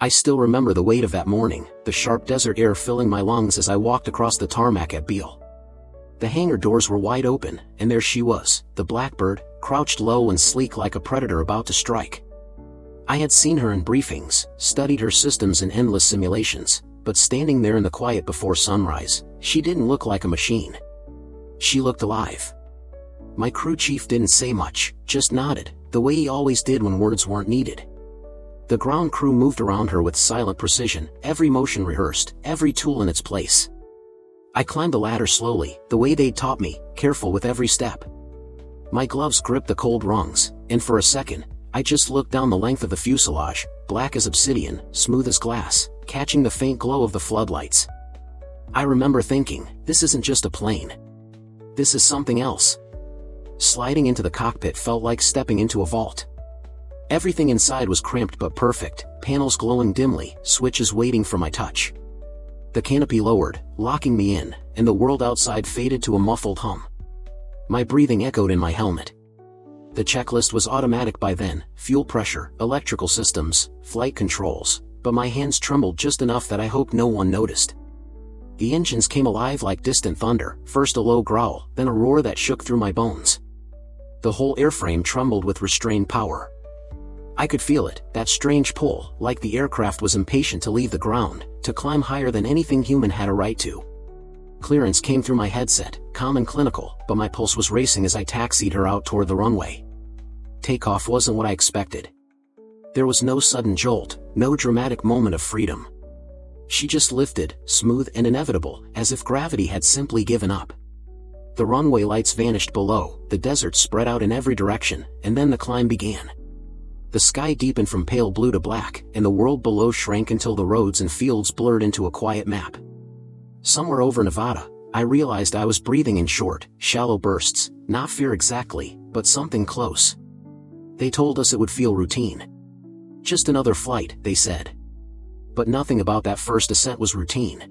I still remember the weight of that morning, the sharp desert air filling my lungs as I walked across the tarmac at Beale. The hangar doors were wide open, and there she was, the Blackbird, crouched low and sleek like a predator about to strike. I had seen her in briefings, studied her systems in endless simulations, but standing there in the quiet before sunrise, she didn't look like a machine. She looked alive. My crew chief didn't say much, just nodded, the way he always did when words weren't needed. The ground crew moved around her with silent precision, every motion rehearsed, every tool in its place. I climbed the ladder slowly, the way they'd taught me, careful with every step. My gloves gripped the cold rungs, and for a second, I just looked down the length of the fuselage, black as obsidian, smooth as glass, catching the faint glow of the floodlights. I remember thinking, this isn't just a plane. This is something else. Sliding into the cockpit felt like stepping into a vault. Everything inside was cramped but perfect, panels glowing dimly, switches waiting for my touch. The canopy lowered, locking me in, and the world outside faded to a muffled hum. My breathing echoed in my helmet. The checklist was automatic by then, fuel pressure, electrical systems, flight controls, but my hands trembled just enough that I hoped no one noticed. The engines came alive like distant thunder, first a low growl, then a roar that shook through my bones. The whole airframe trembled with restrained power. I could feel it, that strange pull, like the aircraft was impatient to leave the ground, to climb higher than anything human had a right to. Clearance came through my headset, calm and clinical, but my pulse was racing as I taxied her out toward the runway. Takeoff wasn't what I expected. There was no sudden jolt, no dramatic moment of freedom. She just lifted, smooth and inevitable, as if gravity had simply given up. The runway lights vanished below, the desert spread out in every direction, and then the climb began. The sky deepened from pale blue to black, and the world below shrank until the roads and fields blurred into a quiet map. Somewhere over Nevada, I realized I was breathing in short, shallow bursts, not fear exactly, but something close. They told us it would feel routine. Just another flight, they said. But nothing about that first ascent was routine.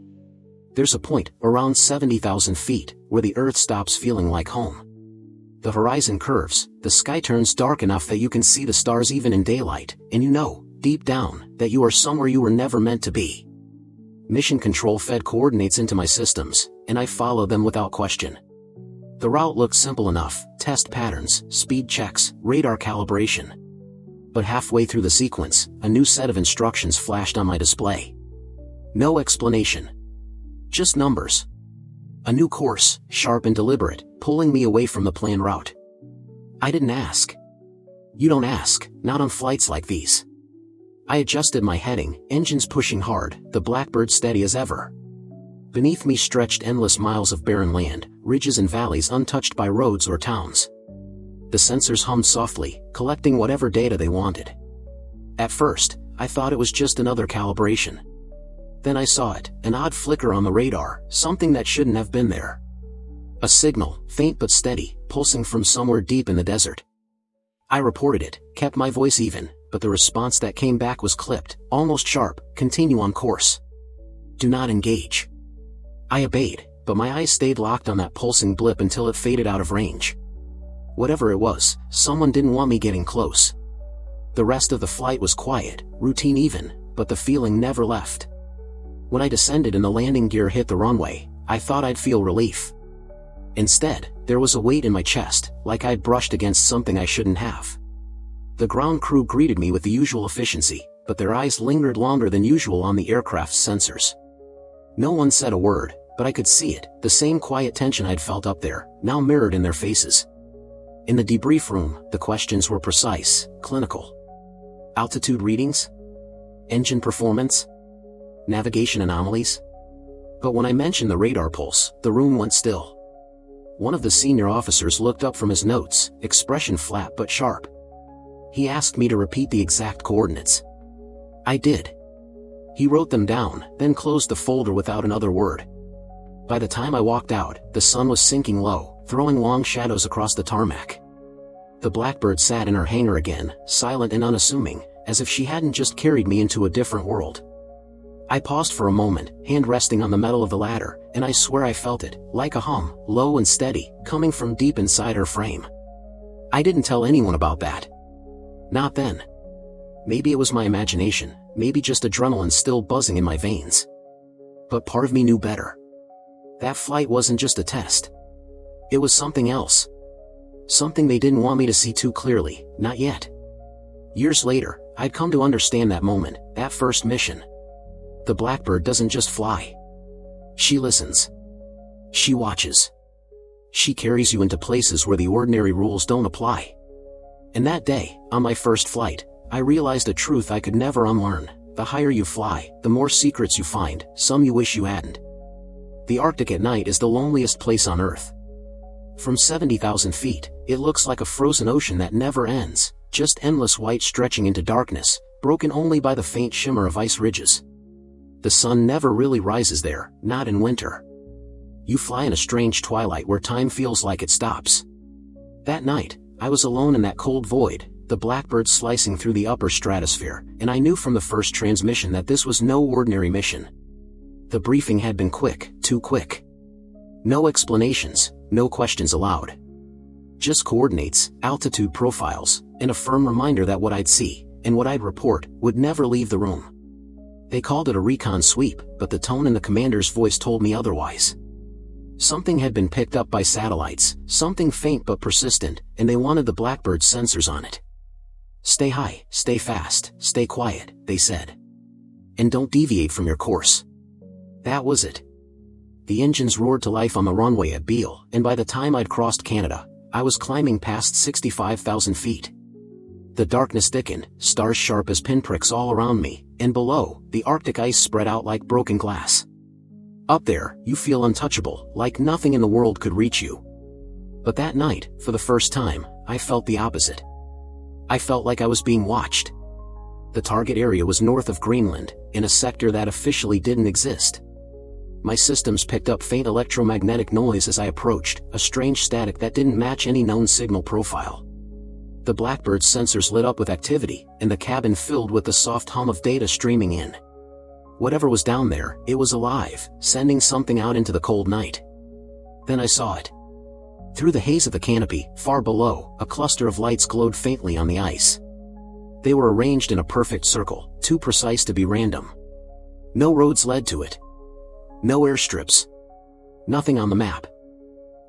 There's a point, around 70,000 feet, where the Earth stops feeling like home. The horizon curves, the sky turns dark enough that you can see the stars even in daylight, and you know, deep down, that you are somewhere you were never meant to be. Mission Control fed coordinates into my systems, and I followed them without question. The route looked simple enough, test patterns, speed checks, radar calibration. But halfway through the sequence, a new set of instructions flashed on my display. No explanation. Just numbers. A new course, sharp and deliberate, pulling me away from the planned route. I didn't ask. You don't ask, not on flights like these. I adjusted my heading, engines pushing hard, the Blackbird steady as ever. Beneath me stretched endless miles of barren land, ridges and valleys untouched by roads or towns. The sensors hummed softly, collecting whatever data they wanted. At first, I thought it was just another calibration. Then I saw it, an odd flicker on the radar, something that shouldn't have been there. A signal, faint but steady, pulsing from somewhere deep in the desert. I reported it, kept my voice even, but the response that came back was clipped, almost sharp, continue on course. Do not engage. I obeyed, but my eyes stayed locked on that pulsing blip until it faded out of range. Whatever it was, someone didn't want me getting close. The rest of the flight was quiet, routine even, but the feeling never left. When I descended and the landing gear hit the runway, I thought I'd feel relief. Instead, there was a weight in my chest, like I'd brushed against something I shouldn't have. The ground crew greeted me with the usual efficiency, but their eyes lingered longer than usual on the aircraft's sensors. No one said a word, but I could see it, the same quiet tension I'd felt up there, now mirrored in their faces. In the debrief room, the questions were precise, clinical. Altitude readings? Engine performance? Navigation anomalies? But when I mentioned the radar pulse, the room went still. One of the senior officers looked up from his notes, expression flat but sharp. He asked me to repeat the exact coordinates. I did. He wrote them down, then closed the folder without another word. By the time I walked out, the sun was sinking low, throwing long shadows across the tarmac. The Blackbird sat in her hangar again, silent and unassuming, as if she hadn't just carried me into a different world. I paused for a moment, hand resting on the metal of the ladder, and I swear I felt it, like a hum, low and steady, coming from deep inside her frame. I didn't tell anyone about that. Not then. Maybe it was my imagination, maybe just adrenaline still buzzing in my veins. But part of me knew better. That flight wasn't just a test. It was something else. Something they didn't want me to see too clearly, not yet. Years later, I'd come to understand that moment, that first mission. The Blackbird doesn't just fly. She listens. She watches. She carries you into places where the ordinary rules don't apply. And that day, on my first flight, I realized a truth I could never unlearn. The higher you fly, the more secrets you find, some you wish you hadn't. The Arctic at night is the loneliest place on Earth. From 70,000 feet, it looks like a frozen ocean that never ends, just endless white stretching into darkness, broken only by the faint shimmer of ice ridges. The sun never really rises there, not in winter. You fly in a strange twilight where time feels like it stops. That night, I was alone in that cold void, the Blackbird slicing through the upper stratosphere, and I knew from the first transmission that this was no ordinary mission. The briefing had been quick, too quick. No explanations, no questions allowed. Just coordinates, altitude profiles, and a firm reminder that what I'd see, and what I'd report, would never leave the room. They called it a recon sweep, but the tone in the commander's voice told me otherwise. Something had been picked up by satellites, something faint but persistent, and they wanted the Blackbird's sensors on it. Stay high, stay fast, stay quiet, they said. And don't deviate from your course. That was it. The engines roared to life on the runway at Beale, and by the time I'd crossed Canada, I was climbing past 65,000 feet. The darkness thickened, stars sharp as pinpricks all around me, and below, the Arctic ice spread out like broken glass. Up there, you feel untouchable, like nothing in the world could reach you. But that night, for the first time, I felt the opposite. I felt like I was being watched. The target area was north of Greenland, in a sector that officially didn't exist. My systems picked up faint electromagnetic noise as I approached, a strange static that didn't match any known signal profile. The Blackbird's sensors lit up with activity, and the cabin filled with the soft hum of data streaming in. Whatever was down there, it was alive, sending something out into the cold night. Then I saw it. Through the haze of the canopy, far below, a cluster of lights glowed faintly on the ice. They were arranged in a perfect circle, too precise to be random. No roads led to it. No airstrips. Nothing on the map.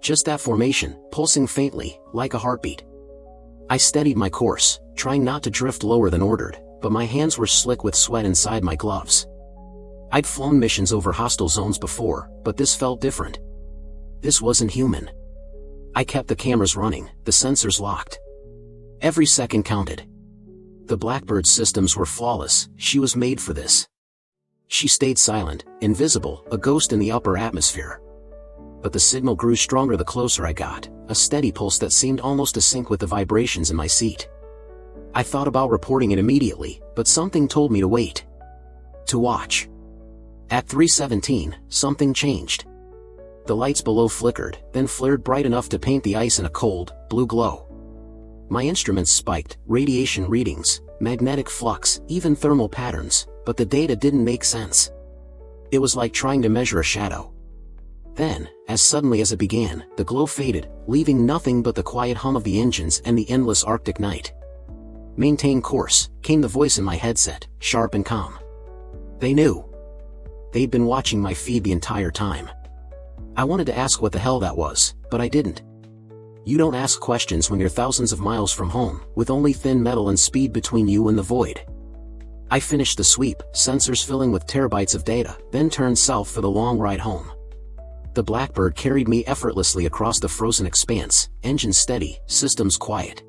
Just that formation, pulsing faintly, like a heartbeat. I steadied my course, trying not to drift lower than ordered, but my hands were slick with sweat inside my gloves. I'd flown missions over hostile zones before, but this felt different. This wasn't human. I kept the cameras running, the sensors locked. Every second counted. The Blackbird's systems were flawless, she was made for this. She stayed silent, invisible, a ghost in the upper atmosphere. But the signal grew stronger the closer I got, a steady pulse that seemed almost to sync with the vibrations in my seat. I thought about reporting it immediately, but something told me to wait. To watch. At 3:17, something changed. The lights below flickered, then flared bright enough to paint the ice in a cold, blue glow. My instruments spiked, radiation readings, magnetic flux, even thermal patterns, but the data didn't make sense. It was like trying to measure a shadow. Then, as suddenly as it began, the glow faded, leaving nothing but the quiet hum of the engines and the endless Arctic night. Maintain course, came the voice in my headset, sharp and calm. They knew. They'd been watching my feed the entire time. I wanted to ask what the hell that was, but I didn't. You don't ask questions when you're thousands of miles from home, with only thin metal and speed between you and the void. I finished the sweep, sensors filling with terabytes of data, then turned south for the long ride home. The Blackbird carried me effortlessly across the frozen expanse, engines steady, systems quiet.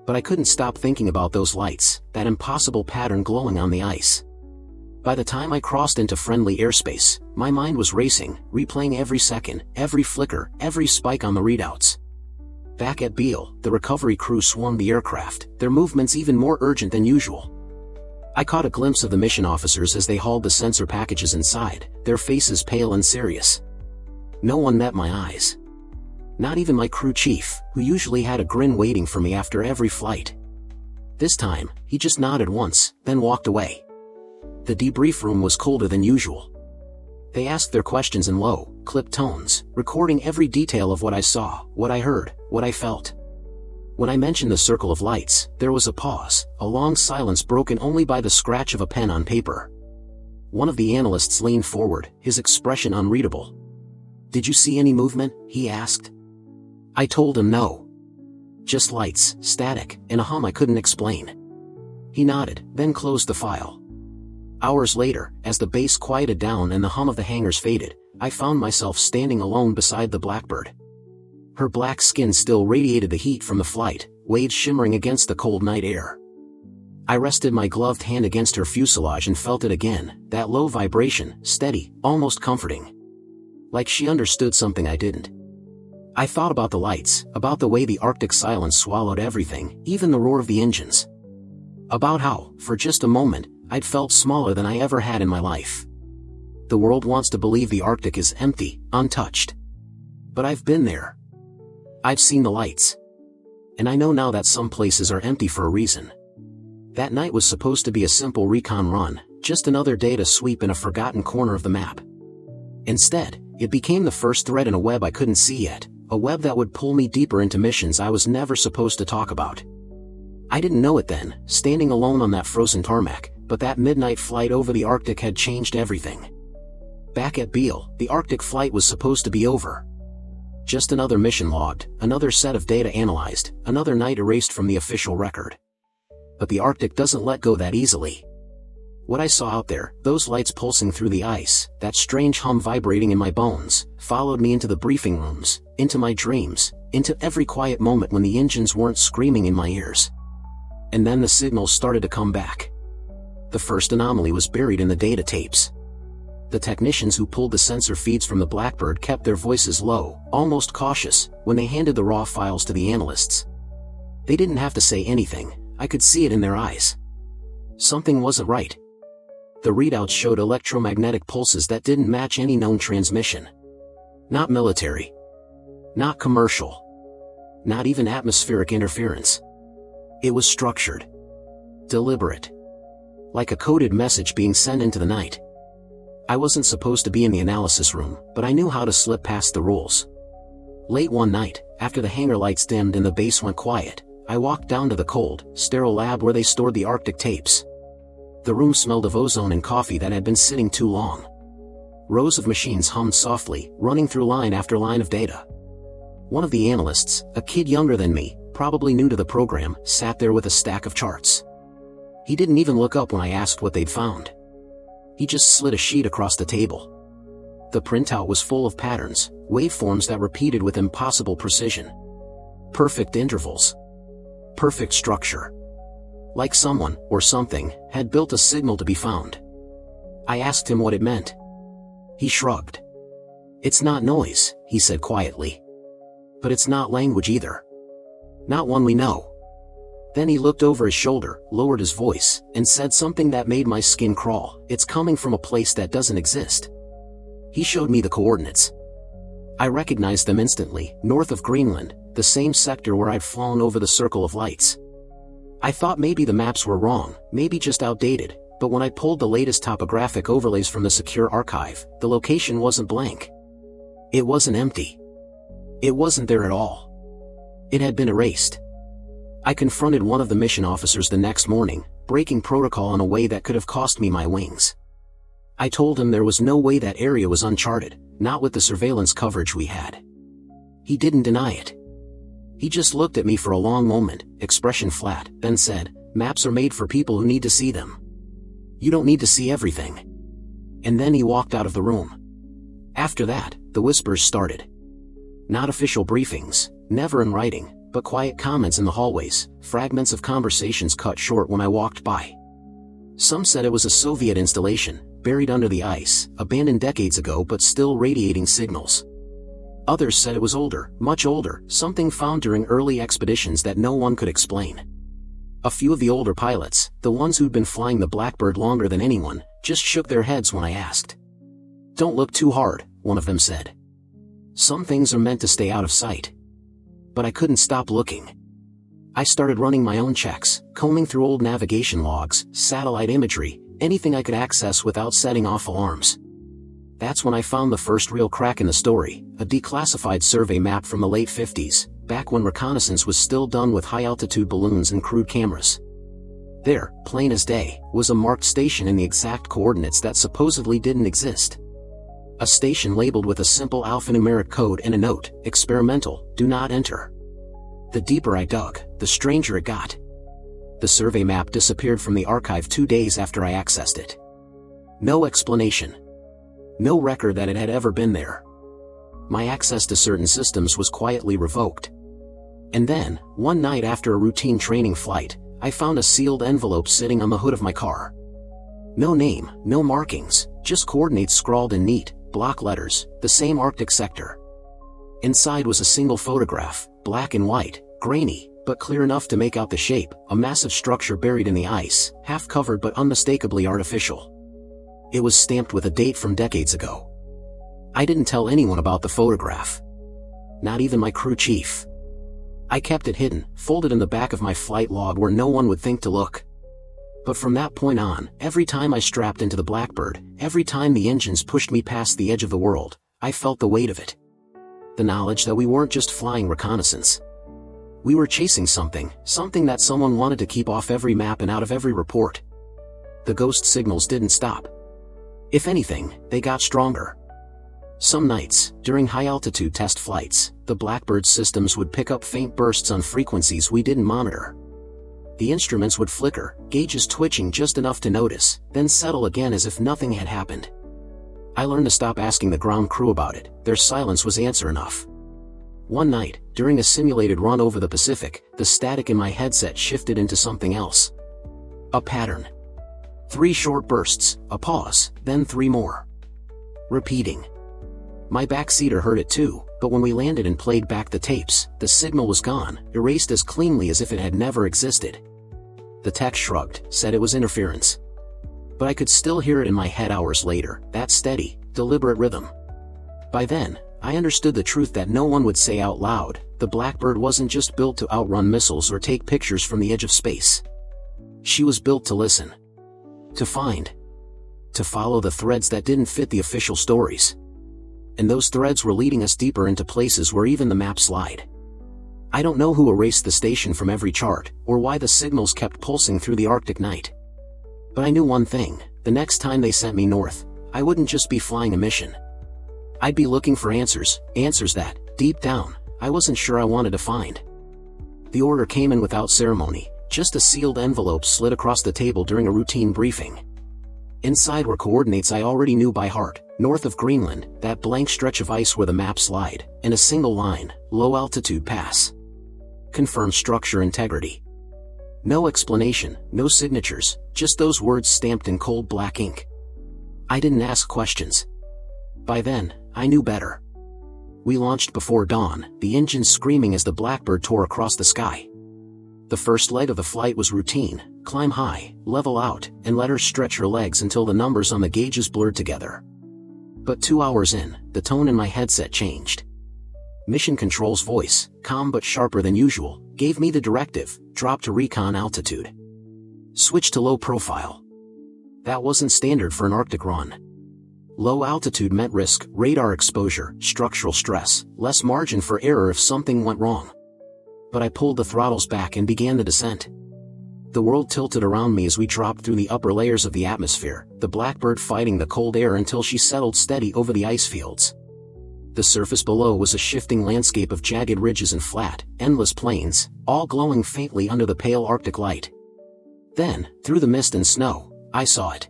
But I couldn't stop thinking about those lights, that impossible pattern glowing on the ice. By the time I crossed into friendly airspace, my mind was racing, replaying every second, every flicker, every spike on the readouts. Back at Beale, the recovery crew swarmed the aircraft, their movements even more urgent than usual. I caught a glimpse of the mission officers as they hauled the sensor packages inside, their faces pale and serious. No one met my eyes. Not even my crew chief, who usually had a grin waiting for me after every flight. This time, he just nodded once, then walked away. The debrief room was colder than usual. They asked their questions in low, clipped tones, recording every detail of what I saw, what I heard, what I felt. When I mentioned the circle of lights, there was a pause, a long silence broken only by the scratch of a pen on paper. One of the analysts leaned forward, his expression unreadable. "Did you see any movement?" he asked. I told him no. Just lights, static, and a hum I couldn't explain. He nodded, then closed the file. Hours later, as the bass quieted down and the hum of the hangars faded, I found myself standing alone beside the Blackbird. Her black skin still radiated the heat from the flight, waves shimmering against the cold night air. I rested my gloved hand against her fuselage and felt it again, that low vibration, steady, almost comforting. Like she understood something I didn't. I thought about the lights, about the way the Arctic silence swallowed everything, even the roar of the engines. About how, for just a moment, I'd felt smaller than I ever had in my life. The world wants to believe the Arctic is empty, untouched. But I've been there. I've seen the lights. And I know now that some places are empty for a reason. That night was supposed to be a simple recon run, just another day to sweep in a forgotten corner of the map. Instead, it became the first thread in a web I couldn't see yet, a web that would pull me deeper into missions I was never supposed to talk about. I didn't know it then, standing alone on that frozen tarmac, but that midnight flight over the Arctic had changed everything. Back at Beale, the Arctic flight was supposed to be over. Just another mission logged, another set of data analyzed, another night erased from the official record. But the Arctic doesn't let go that easily. What I saw out there, those lights pulsing through the ice, that strange hum vibrating in my bones, followed me into the briefing rooms, into my dreams, into every quiet moment when the engines weren't screaming in my ears. And then the signals started to come back. The first anomaly was buried in the data tapes. The technicians who pulled the sensor feeds from the Blackbird kept their voices low, almost cautious, when they handed the raw files to the analysts. They didn't have to say anything, I could see it in their eyes. Something wasn't right. The readouts showed electromagnetic pulses that didn't match any known transmission. Not military. Not commercial. Not even atmospheric interference. It was structured. Deliberate. Like a coded message being sent into the night. I wasn't supposed to be in the analysis room, but I knew how to slip past the rules. Late one night, after the hangar lights dimmed and the base went quiet, I walked down to the cold, sterile lab where they stored the Arctic tapes. The room smelled of ozone and coffee that had been sitting too long. Rows of machines hummed softly, running through line after line of data. One of the analysts, a kid younger than me, probably new to the program, sat there with a stack of charts. He didn't even look up when I asked what they'd found. He just slid a sheet across the table. The printout was full of patterns, waveforms that repeated with impossible precision. Perfect intervals. Perfect structure. Like someone, or something, had built a signal to be found. I asked him what it meant. He shrugged. "It's not noise," he said quietly. "But it's not language either. Not one we know." Then he looked over his shoulder, lowered his voice, and said something that made my skin crawl. "It's coming from a place that doesn't exist." He showed me the coordinates. I recognized them instantly, north of Greenland, the same sector where I'd flown over the circle of lights. I thought maybe the maps were wrong, maybe just outdated, but when I pulled the latest topographic overlays from the secure archive, the location wasn't blank. It wasn't empty. It wasn't there at all. It had been erased. I confronted one of the mission officers the next morning, breaking protocol in a way that could have cost me my wings. I told him there was no way that area was uncharted, not with the surveillance coverage we had. He didn't deny it. He just looked at me for a long moment, expression flat, then said, "Maps are made for people who need to see them. You don't need to see everything." And then he walked out of the room. After that, the whispers started. Not official briefings, never in writing, but quiet comments in the hallways, fragments of conversations cut short when I walked by. Some said it was a Soviet installation, buried under the ice, abandoned decades ago but still radiating signals. Others said it was older, much older, something found during early expeditions that no one could explain. A few of the older pilots, the ones who'd been flying the Blackbird longer than anyone, just shook their heads when I asked. "Don't look too hard," one of them said. "Some things are meant to stay out of sight." But I couldn't stop looking. I started running my own checks, combing through old navigation logs, satellite imagery, anything I could access without setting off alarms. That's when I found the first real crack in the story, a declassified survey map from the late 50s, back when reconnaissance was still done with high-altitude balloons and crude cameras. There, plain as day, was a marked station in the exact coordinates that supposedly didn't exist. A station labeled with a simple alphanumeric code and a note, "Experimental, do not enter." The deeper I dug, the stranger it got. The survey map disappeared from the archive 2 days after I accessed it. No explanation. No record that it had ever been there. My access to certain systems was quietly revoked. And then, one night after a routine training flight, I found a sealed envelope sitting on the hood of my car. No name, no markings, just coordinates scrawled in neat, block letters, the same Arctic sector. Inside was a single photograph, black and white, grainy, but clear enough to make out the shape, a massive structure buried in the ice, half covered but unmistakably artificial. It was stamped with a date from decades ago. I didn't tell anyone about the photograph. Not even my crew chief. I kept it hidden, folded in the back of my flight log where no one would think to look. But from that point on, every time I strapped into the Blackbird, every time the engines pushed me past the edge of the world, I felt the weight of it. The knowledge that we weren't just flying reconnaissance. We were chasing something that someone wanted to keep off every map and out of every report. The ghost signals didn't stop. If anything, they got stronger. Some nights, during high-altitude test flights, the Blackbird systems would pick up faint bursts on frequencies we didn't monitor. The instruments would flicker, gauges twitching just enough to notice, then settle again as if nothing had happened. I learned to stop asking the ground crew about it, their silence was answer enough. One night, during a simulated run over the Pacific, the static in my headset shifted into something else. A pattern. 3 short bursts, a pause, then 3 more. Repeating. My backseater heard it too, but when we landed and played back the tapes, the signal was gone, erased as cleanly as if it had never existed. The tech shrugged, said it was interference. But I could still hear it in my head hours later, that steady, deliberate rhythm. By then, I understood the truth that no one would say out loud. The Blackbird wasn't just built to outrun missiles or take pictures from the edge of space. She was built to listen. To find. To follow the threads that didn't fit the official stories. And those threads were leading us deeper into places where even the maps lied. I don't know who erased the station from every chart, or why the signals kept pulsing through the Arctic night. But I knew one thing, the next time they sent me north, I wouldn't just be flying a mission. I'd be looking for answers that, deep down, I wasn't sure I wanted to find. The order came in without ceremony, just a sealed envelope slid across the table during a routine briefing. Inside were coordinates I already knew by heart, north of Greenland, that blank stretch of ice where the maps lied, and a single line, low altitude pass. Confirmed structure integrity. No explanation, no signatures, just those words stamped in cold black ink. I didn't ask questions. By then, I knew better. We launched before dawn, the engines screaming as the Blackbird tore across the sky. The first leg of the flight was routine, climb high, level out, and let her stretch her legs until the numbers on the gauges blurred together. But 2 hours in, the tone in my headset changed. Mission Control's voice, calm but sharper than usual, gave me the directive, drop to recon altitude. Switch to low profile. That wasn't standard for an Arctic run. Low altitude meant risk, radar exposure, structural stress, less margin for error if something went wrong. But I pulled the throttles back and began the descent. The world tilted around me as we dropped through the upper layers of the atmosphere, the Blackbird fighting the cold air until she settled steady over the ice fields. The surface below was a shifting landscape of jagged ridges and flat, endless plains, all glowing faintly under the pale Arctic light. Then, through the mist and snow, I saw it.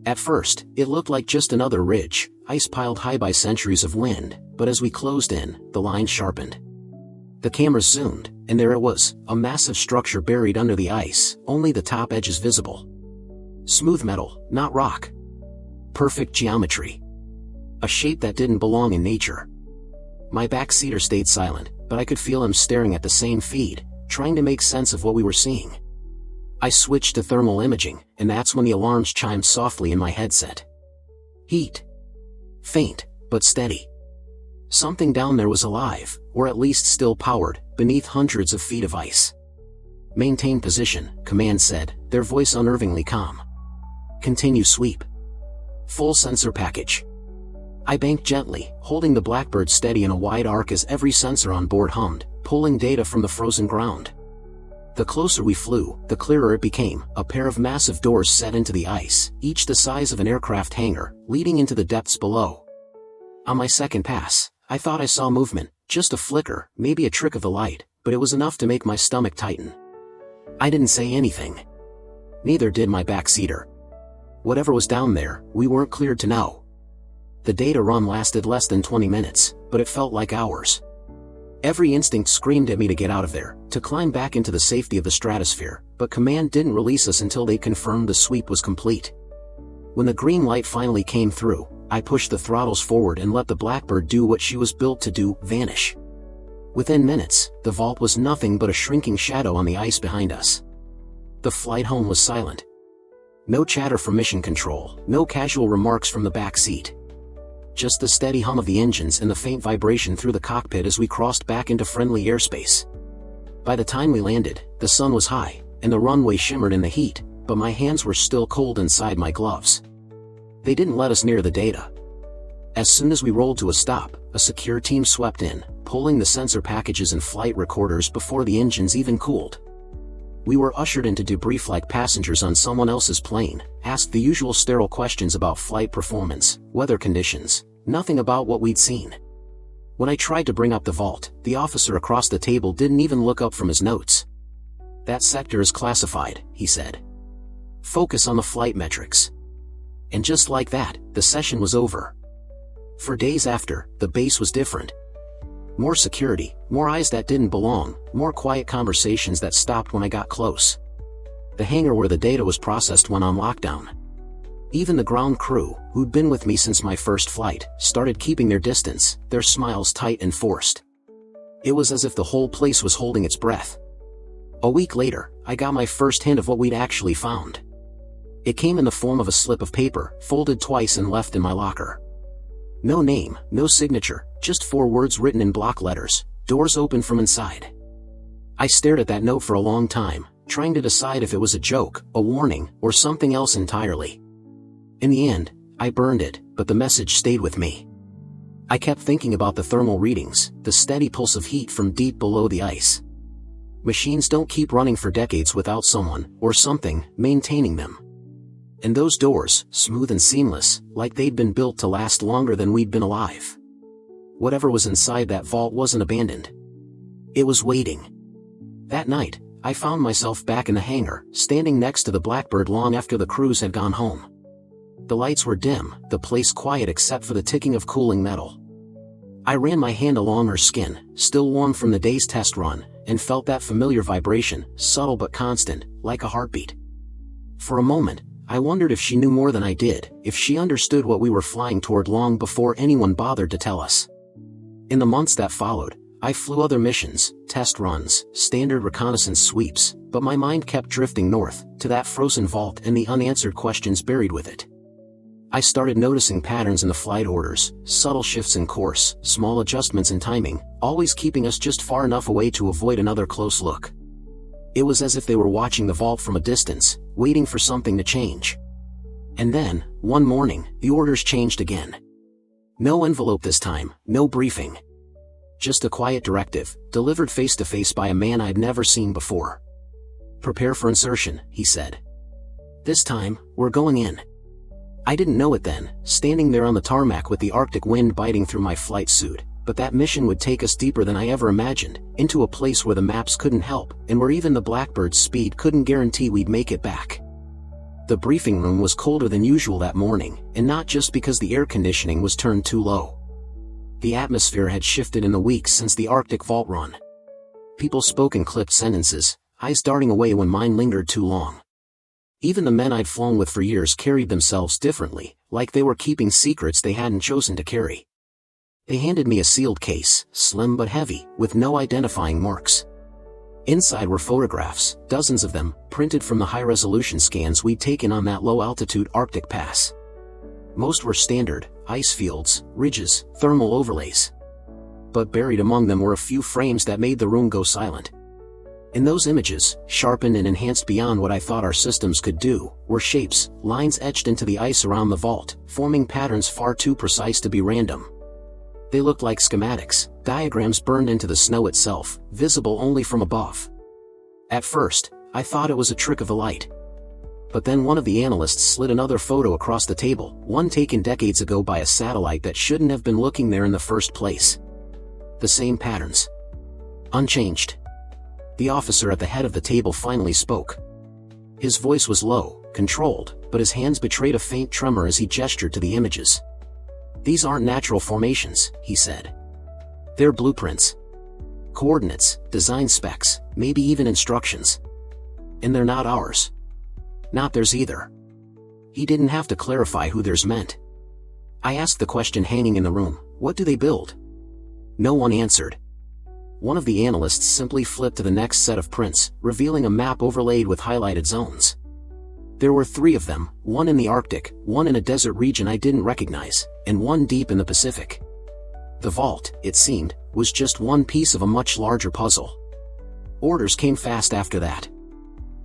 At first, it looked like just another ridge, ice piled high by centuries of wind, but as we closed in, the line sharpened. The cameras zoomed, and there it was, a massive structure buried under the ice, only the top edges visible. Smooth metal, not rock. Perfect geometry. A shape that didn't belong in nature. My backseater stayed silent, but I could feel him staring at the same feed, trying to make sense of what we were seeing. I switched to thermal imaging, and that's when the alarms chimed softly in my headset. Heat. Faint, but steady. Something down there was alive, or at least still powered, beneath hundreds of feet of ice. Maintain position, command said, their voice unnervingly calm. Continue sweep. Full sensor package. I banked gently, holding the Blackbird steady in a wide arc as every sensor on board hummed, pulling data from the frozen ground. The closer we flew, the clearer it became, a pair of massive doors set into the ice, each the size of an aircraft hangar, leading into the depths below. On my second pass, I thought I saw movement, just a flicker, maybe a trick of the light, but it was enough to make my stomach tighten. I didn't say anything. Neither did my backseater. Whatever was down there, we weren't cleared to know. The data run lasted less than 20 minutes, but it felt like hours. Every instinct screamed at me to get out of there, to climb back into the safety of the stratosphere, but command didn't release us until they confirmed the sweep was complete. When the green light finally came through, I pushed the throttles forward and let the Blackbird do what she was built to do, vanish. Within minutes, the vault was nothing but a shrinking shadow on the ice behind us. The flight home was silent. No chatter from mission control, no casual remarks from the back seat. Just the steady hum of the engines and the faint vibration through the cockpit as we crossed back into friendly airspace. By the time we landed, the sun was high, and the runway shimmered in the heat, but my hands were still cold inside my gloves. They didn't let us near the data. As soon as we rolled to a stop, a secure team swept in, pulling the sensor packages and flight recorders before the engines even cooled. We were ushered into debrief like passengers on someone else's plane, asked the usual sterile questions about flight performance, weather conditions, nothing about what we'd seen. When I tried to bring up the vault, the officer across the table didn't even look up from his notes. "That sector is classified," he said. "Focus on the flight metrics." And just like that, the session was over. For days after, the base was different. More security, more eyes that didn't belong, more quiet conversations that stopped when I got close. The hangar where the data was processed went on lockdown. Even the ground crew, who'd been with me since my first flight, started keeping their distance, their smiles tight and forced. It was as if the whole place was holding its breath. A week later, I got my first hint of what we'd actually found. It came in the form of a slip of paper, folded twice and left in my locker. No name, no signature, just 4 words written in block letters: "Doors open from inside." I stared at that note for a long time, trying to decide if it was a joke, a warning, or something else entirely. In the end, I burned it, but the message stayed with me. I kept thinking about the thermal readings, the steady pulse of heat from deep below the ice. Machines don't keep running for decades without someone, or something, maintaining them. And those doors, smooth and seamless, like they'd been built to last longer than we'd been alive. Whatever was inside that vault wasn't abandoned. It was waiting. That night, I found myself back in the hangar, standing next to the Blackbird long after the crews had gone home. The lights were dim, the place quiet except for the ticking of cooling metal. I ran my hand along her skin, still warm from the day's test run, and felt that familiar vibration, subtle but constant, like a heartbeat. For a moment, I wondered if she knew more than I did, if she understood what we were flying toward long before anyone bothered to tell us. In the months that followed, I flew other missions, test runs, standard reconnaissance sweeps, but my mind kept drifting north, to that frozen vault and the unanswered questions buried with it. I started noticing patterns in the flight orders, subtle shifts in course, small adjustments in timing, always keeping us just far enough away to avoid another close look. It was as if they were watching the vault from a distance, waiting for something to change. And then, one morning, the orders changed again. No envelope this time, no briefing. Just a quiet directive, delivered face-to-face by a man I'd never seen before. "Prepare for insertion," he said. "This time, we're going in." I didn't know it then, standing there on the tarmac with the Arctic wind biting through my flight suit, but that mission would take us deeper than I ever imagined, into a place where the maps couldn't help, and where even the Blackbird's speed couldn't guarantee we'd make it back. The briefing room was colder than usual that morning, and not just because the air conditioning was turned too low. The atmosphere had shifted in the weeks since the Arctic vault run. People spoke in clipped sentences, eyes darting away when mine lingered too long. Even the men I'd flown with for years carried themselves differently, like they were keeping secrets they hadn't chosen to carry. They handed me a sealed case, slim but heavy, with no identifying marks. Inside were photographs, dozens of them, printed from the high-resolution scans we'd taken on that low-altitude Arctic pass. Most were standard, ice fields, ridges, thermal overlays. But buried among them were a few frames that made the room go silent. In those images, sharpened and enhanced beyond what I thought our systems could do, were shapes, lines etched into the ice around the vault, forming patterns far too precise to be random. They looked like schematics, diagrams burned into the snow itself, visible only from above. At first, I thought it was a trick of the light. But then one of the analysts slid another photo across the table, one taken decades ago by a satellite that shouldn't have been looking there in the first place. The same patterns. Unchanged. The officer at the head of the table finally spoke. His voice was low, controlled, but his hands betrayed a faint tremor as he gestured to the images. "These aren't natural formations," he said. "They're blueprints. Coordinates, design specs, maybe even instructions. And they're not ours. Not theirs either." He didn't have to clarify who theirs meant. I asked the question hanging in the room, "What do they build?" No one answered. One of the analysts simply flipped to the next set of prints, revealing a map overlaid with highlighted zones. There were 3 of them, one in the Arctic, one in a desert region I didn't recognize, and one deep in the Pacific. The vault, it seemed, was just one piece of a much larger puzzle. Orders came fast after that.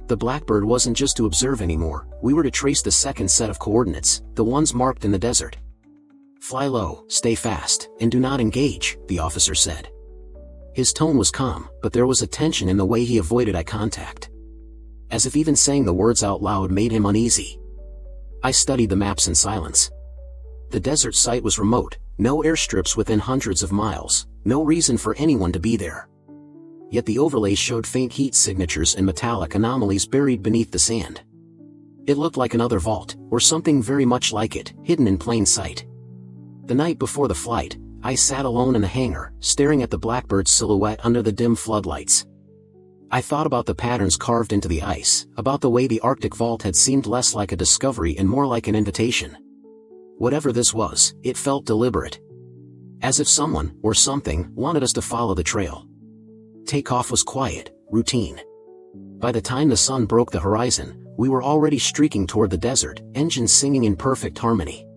The Blackbird wasn't just to observe anymore, we were to trace the second set of coordinates, the ones marked in the desert. "Fly low, stay fast, and do not engage," the officer said. His tone was calm, but there was a tension in the way he avoided eye contact. As if even saying the words out loud made him uneasy. I studied the maps in silence. The desert site was remote, no airstrips within hundreds of miles, no reason for anyone to be there. Yet the overlays showed faint heat signatures and metallic anomalies buried beneath the sand. It looked like another vault, or something very much like it, hidden in plain sight. The night before the flight, I sat alone in the hangar, staring at the Blackbird's silhouette under the dim floodlights. I thought about the patterns carved into the ice, about the way the Arctic vault had seemed less like a discovery and more like an invitation. Whatever this was, it felt deliberate. As if someone, or something, wanted us to follow the trail. Takeoff was quiet, routine. By the time the sun broke the horizon, we were already streaking toward the desert, engines singing in perfect harmony.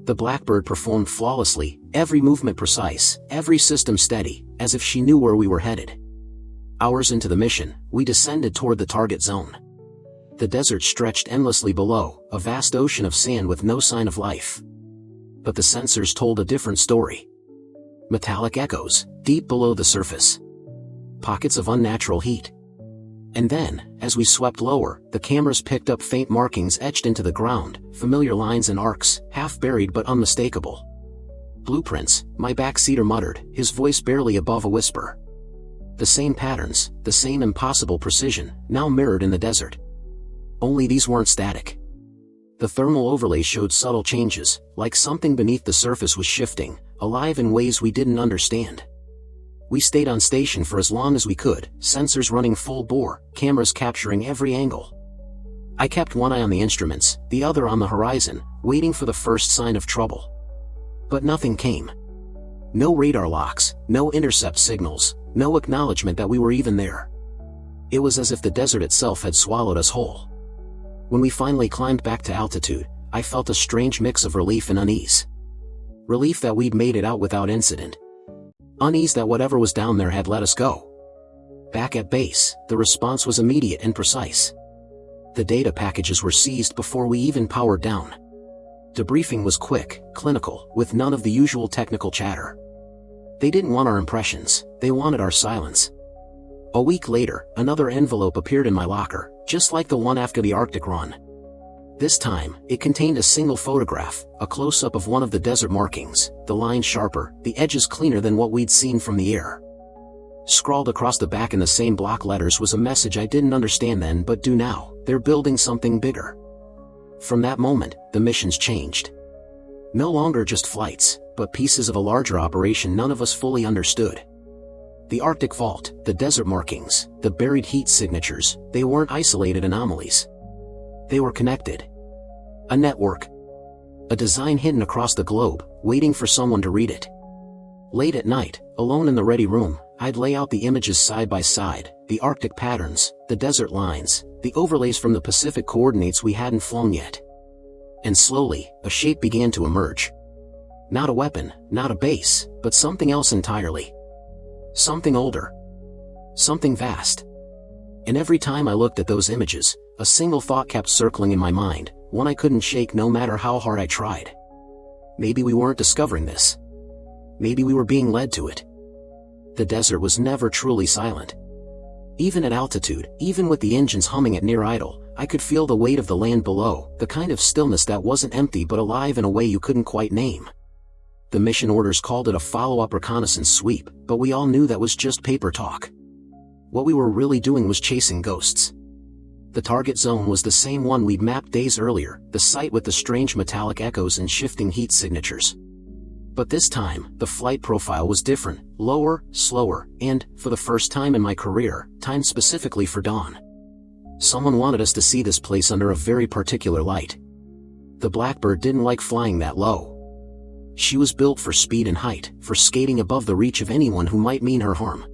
The Blackbird performed flawlessly, every movement precise, every system steady, as if she knew where we were headed. Hours into the mission, we descended toward the target zone. The desert stretched endlessly below, a vast ocean of sand with no sign of life. But the sensors told a different story. Metallic echoes, deep below the surface. Pockets of unnatural heat. And then, as we swept lower, the cameras picked up faint markings etched into the ground, familiar lines and arcs, half buried but unmistakable. "Blueprints," my backseater muttered, his voice barely above a whisper. The same patterns, the same impossible precision, now mirrored in the desert. Only these weren't static. The thermal overlay showed subtle changes, like something beneath the surface was shifting, alive in ways we didn't understand. We stayed on station for as long as we could, sensors running full bore, cameras capturing every angle. I kept one eye on the instruments, the other on the horizon, waiting for the first sign of trouble. But nothing came. No radar locks, no intercept signals, no acknowledgement that we were even there. It was as if the desert itself had swallowed us whole. When we finally climbed back to altitude, I felt a strange mix of relief and unease. Relief that we'd made it out without incident. Unease that whatever was down there had let us go. Back at base, the response was immediate and precise. The data packages were seized before we even powered down. Debriefing was quick, clinical, with none of the usual technical chatter. They didn't want our impressions, they wanted our silence. A week later, another envelope appeared in my locker, just like the one after the Arctic run. This time, it contained a single photograph, a close-up of one of the desert markings, the lines sharper, the edges cleaner than what we'd seen from the air. Scrawled across the back in the same block letters was a message I didn't understand then but do now: they're building something bigger. From that moment, the missions changed. No longer just flights, but pieces of a larger operation none of us fully understood. The Arctic vault, the desert markings, the buried heat signatures, they weren't isolated anomalies. They were connected. A network. A design hidden across the globe, waiting for someone to read it. Late at night, alone in the ready room, I'd lay out the images side by side, the Arctic patterns, the desert lines, the overlays from the Pacific coordinates we hadn't flown yet. And slowly, a shape began to emerge. Not a weapon, not a base, but something else entirely. Something older. Something vast. And every time I looked at those images, a single thought kept circling in my mind, one I couldn't shake no matter how hard I tried. Maybe we weren't discovering this. Maybe we were being led to it. The desert was never truly silent. Even at altitude, even with the engines humming at near idle, I could feel the weight of the land below, the kind of stillness that wasn't empty but alive in a way you couldn't quite name. The mission orders called it a follow-up reconnaissance sweep, but we all knew that was just paper talk. What we were really doing was chasing ghosts. The target zone was the same one we'd mapped days earlier, the site with the strange metallic echoes and shifting heat signatures. But this time, the flight profile was different, lower, slower, and, for the first time in my career, timed specifically for dawn. Someone wanted us to see this place under a very particular light. The Blackbird didn't like flying that low. She was built for speed and height, for skating above the reach of anyone who might mean her harm.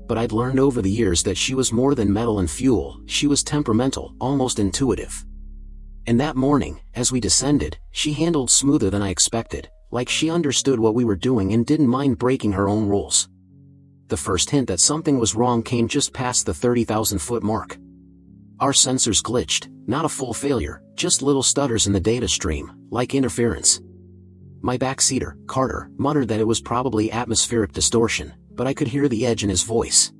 But I'd learned over the years that she was more than metal and fuel, she was temperamental, almost intuitive. And that morning, as we descended, she handled smoother than I expected, like she understood what we were doing and didn't mind breaking her own rules. The first hint that something was wrong came just past the 30,000-foot mark. Our sensors glitched, not a full failure, just little stutters in the data stream, like interference. My backseater, Carter, muttered that it was probably atmospheric distortion, but I could hear the edge in his voice.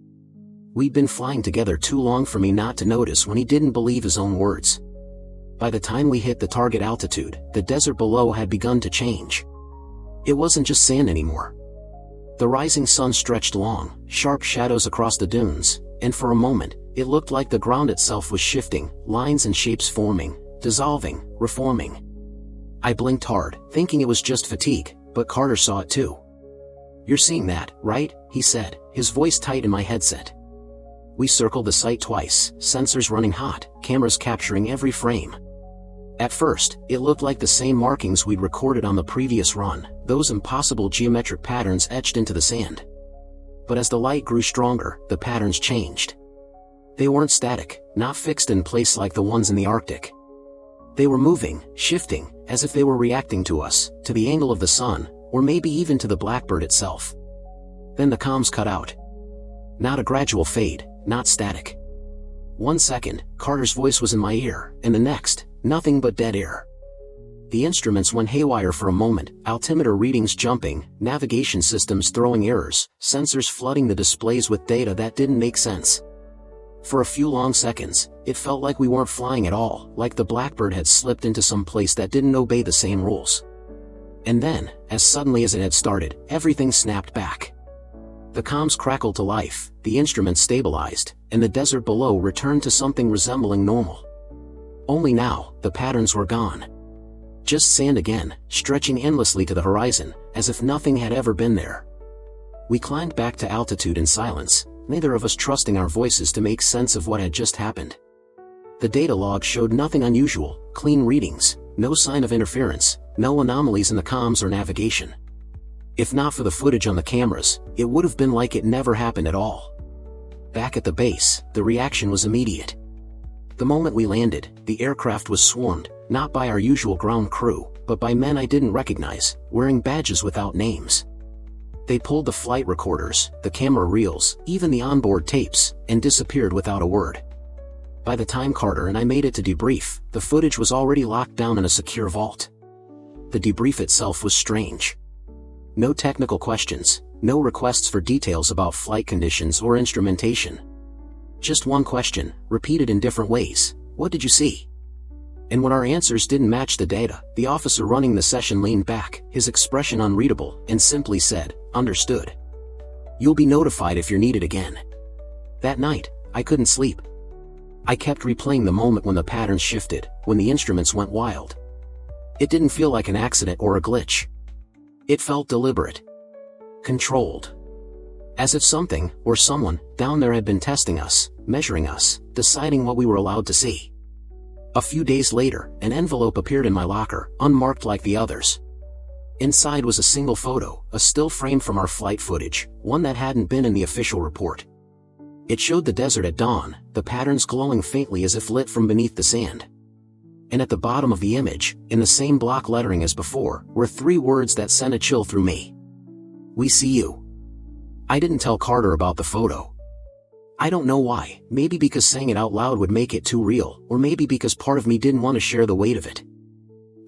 We'd been flying together too long for me not to notice when he didn't believe his own words. By the time we hit the target altitude, the desert below had begun to change. It wasn't just sand anymore. The rising sun stretched long, sharp shadows across the dunes, and for a moment, it looked like the ground itself was shifting, lines and shapes forming, dissolving, reforming. I blinked hard, thinking it was just fatigue, but Carter saw it too. "You're seeing that, right?" he said, his voice tight in my headset. We circled the site twice, sensors running hot, cameras capturing every frame. At first, it looked like the same markings we'd recorded on the previous run, those impossible geometric patterns etched into the sand. But as the light grew stronger, the patterns changed. They weren't static, not fixed in place like the ones in the Arctic. They were moving, shifting, as if they were reacting to us, to the angle of the sun, or maybe even to the Blackbird itself. Then the comms cut out. Not a gradual fade, not static. 1 second, Carter's voice was in my ear, and the next, nothing but dead air. The instruments went haywire for a moment, altimeter readings jumping, navigation systems throwing errors, sensors flooding the displays with data that didn't make sense. For a few long seconds, it felt like we weren't flying at all, like the Blackbird had slipped into some place that didn't obey the same rules. And then, as suddenly as it had started, everything snapped back. The comms crackled to life, the instruments stabilized, and the desert below returned to something resembling normal. Only now, the patterns were gone. Just sand again, stretching endlessly to the horizon, as if nothing had ever been there. We climbed back to altitude in silence, neither of us trusting our voices to make sense of what had just happened. The data log showed nothing unusual, clean readings, no sign of interference, no anomalies in the comms or navigation. If not for the footage on the cameras, it would have been like it never happened at all. Back at the base, the reaction was immediate. The moment we landed, the aircraft was swarmed, not by our usual ground crew, but by men I didn't recognize, wearing badges without names. They pulled the flight recorders, the camera reels, even the onboard tapes, and disappeared without a word. By the time Carter and I made it to debrief, the footage was already locked down in a secure vault. The debrief itself was strange. No technical questions, no requests for details about flight conditions or instrumentation. Just one question, repeated in different ways: "What did you see?" And when our answers didn't match the data, the officer running the session leaned back, his expression unreadable, and simply said, "Understood. You'll be notified if you're needed again." That night, I couldn't sleep. I kept replaying the moment when the patterns shifted, when the instruments went wild. It didn't feel like an accident or a glitch. It felt deliberate. Controlled. As if something, or someone, down there had been testing us, measuring us, deciding what we were allowed to see. A few days later, an envelope appeared in my locker, unmarked like the others. Inside was a single photo, a still frame from our flight footage, one that hadn't been in the official report. It showed the desert at dawn, the patterns glowing faintly as if lit from beneath the sand. And at the bottom of the image, in the same block lettering as before, were 3 words that sent a chill through me. "We see you." I didn't tell Carter about the photo. I don't know why, maybe because saying it out loud would make it too real, or maybe because part of me didn't want to share the weight of it.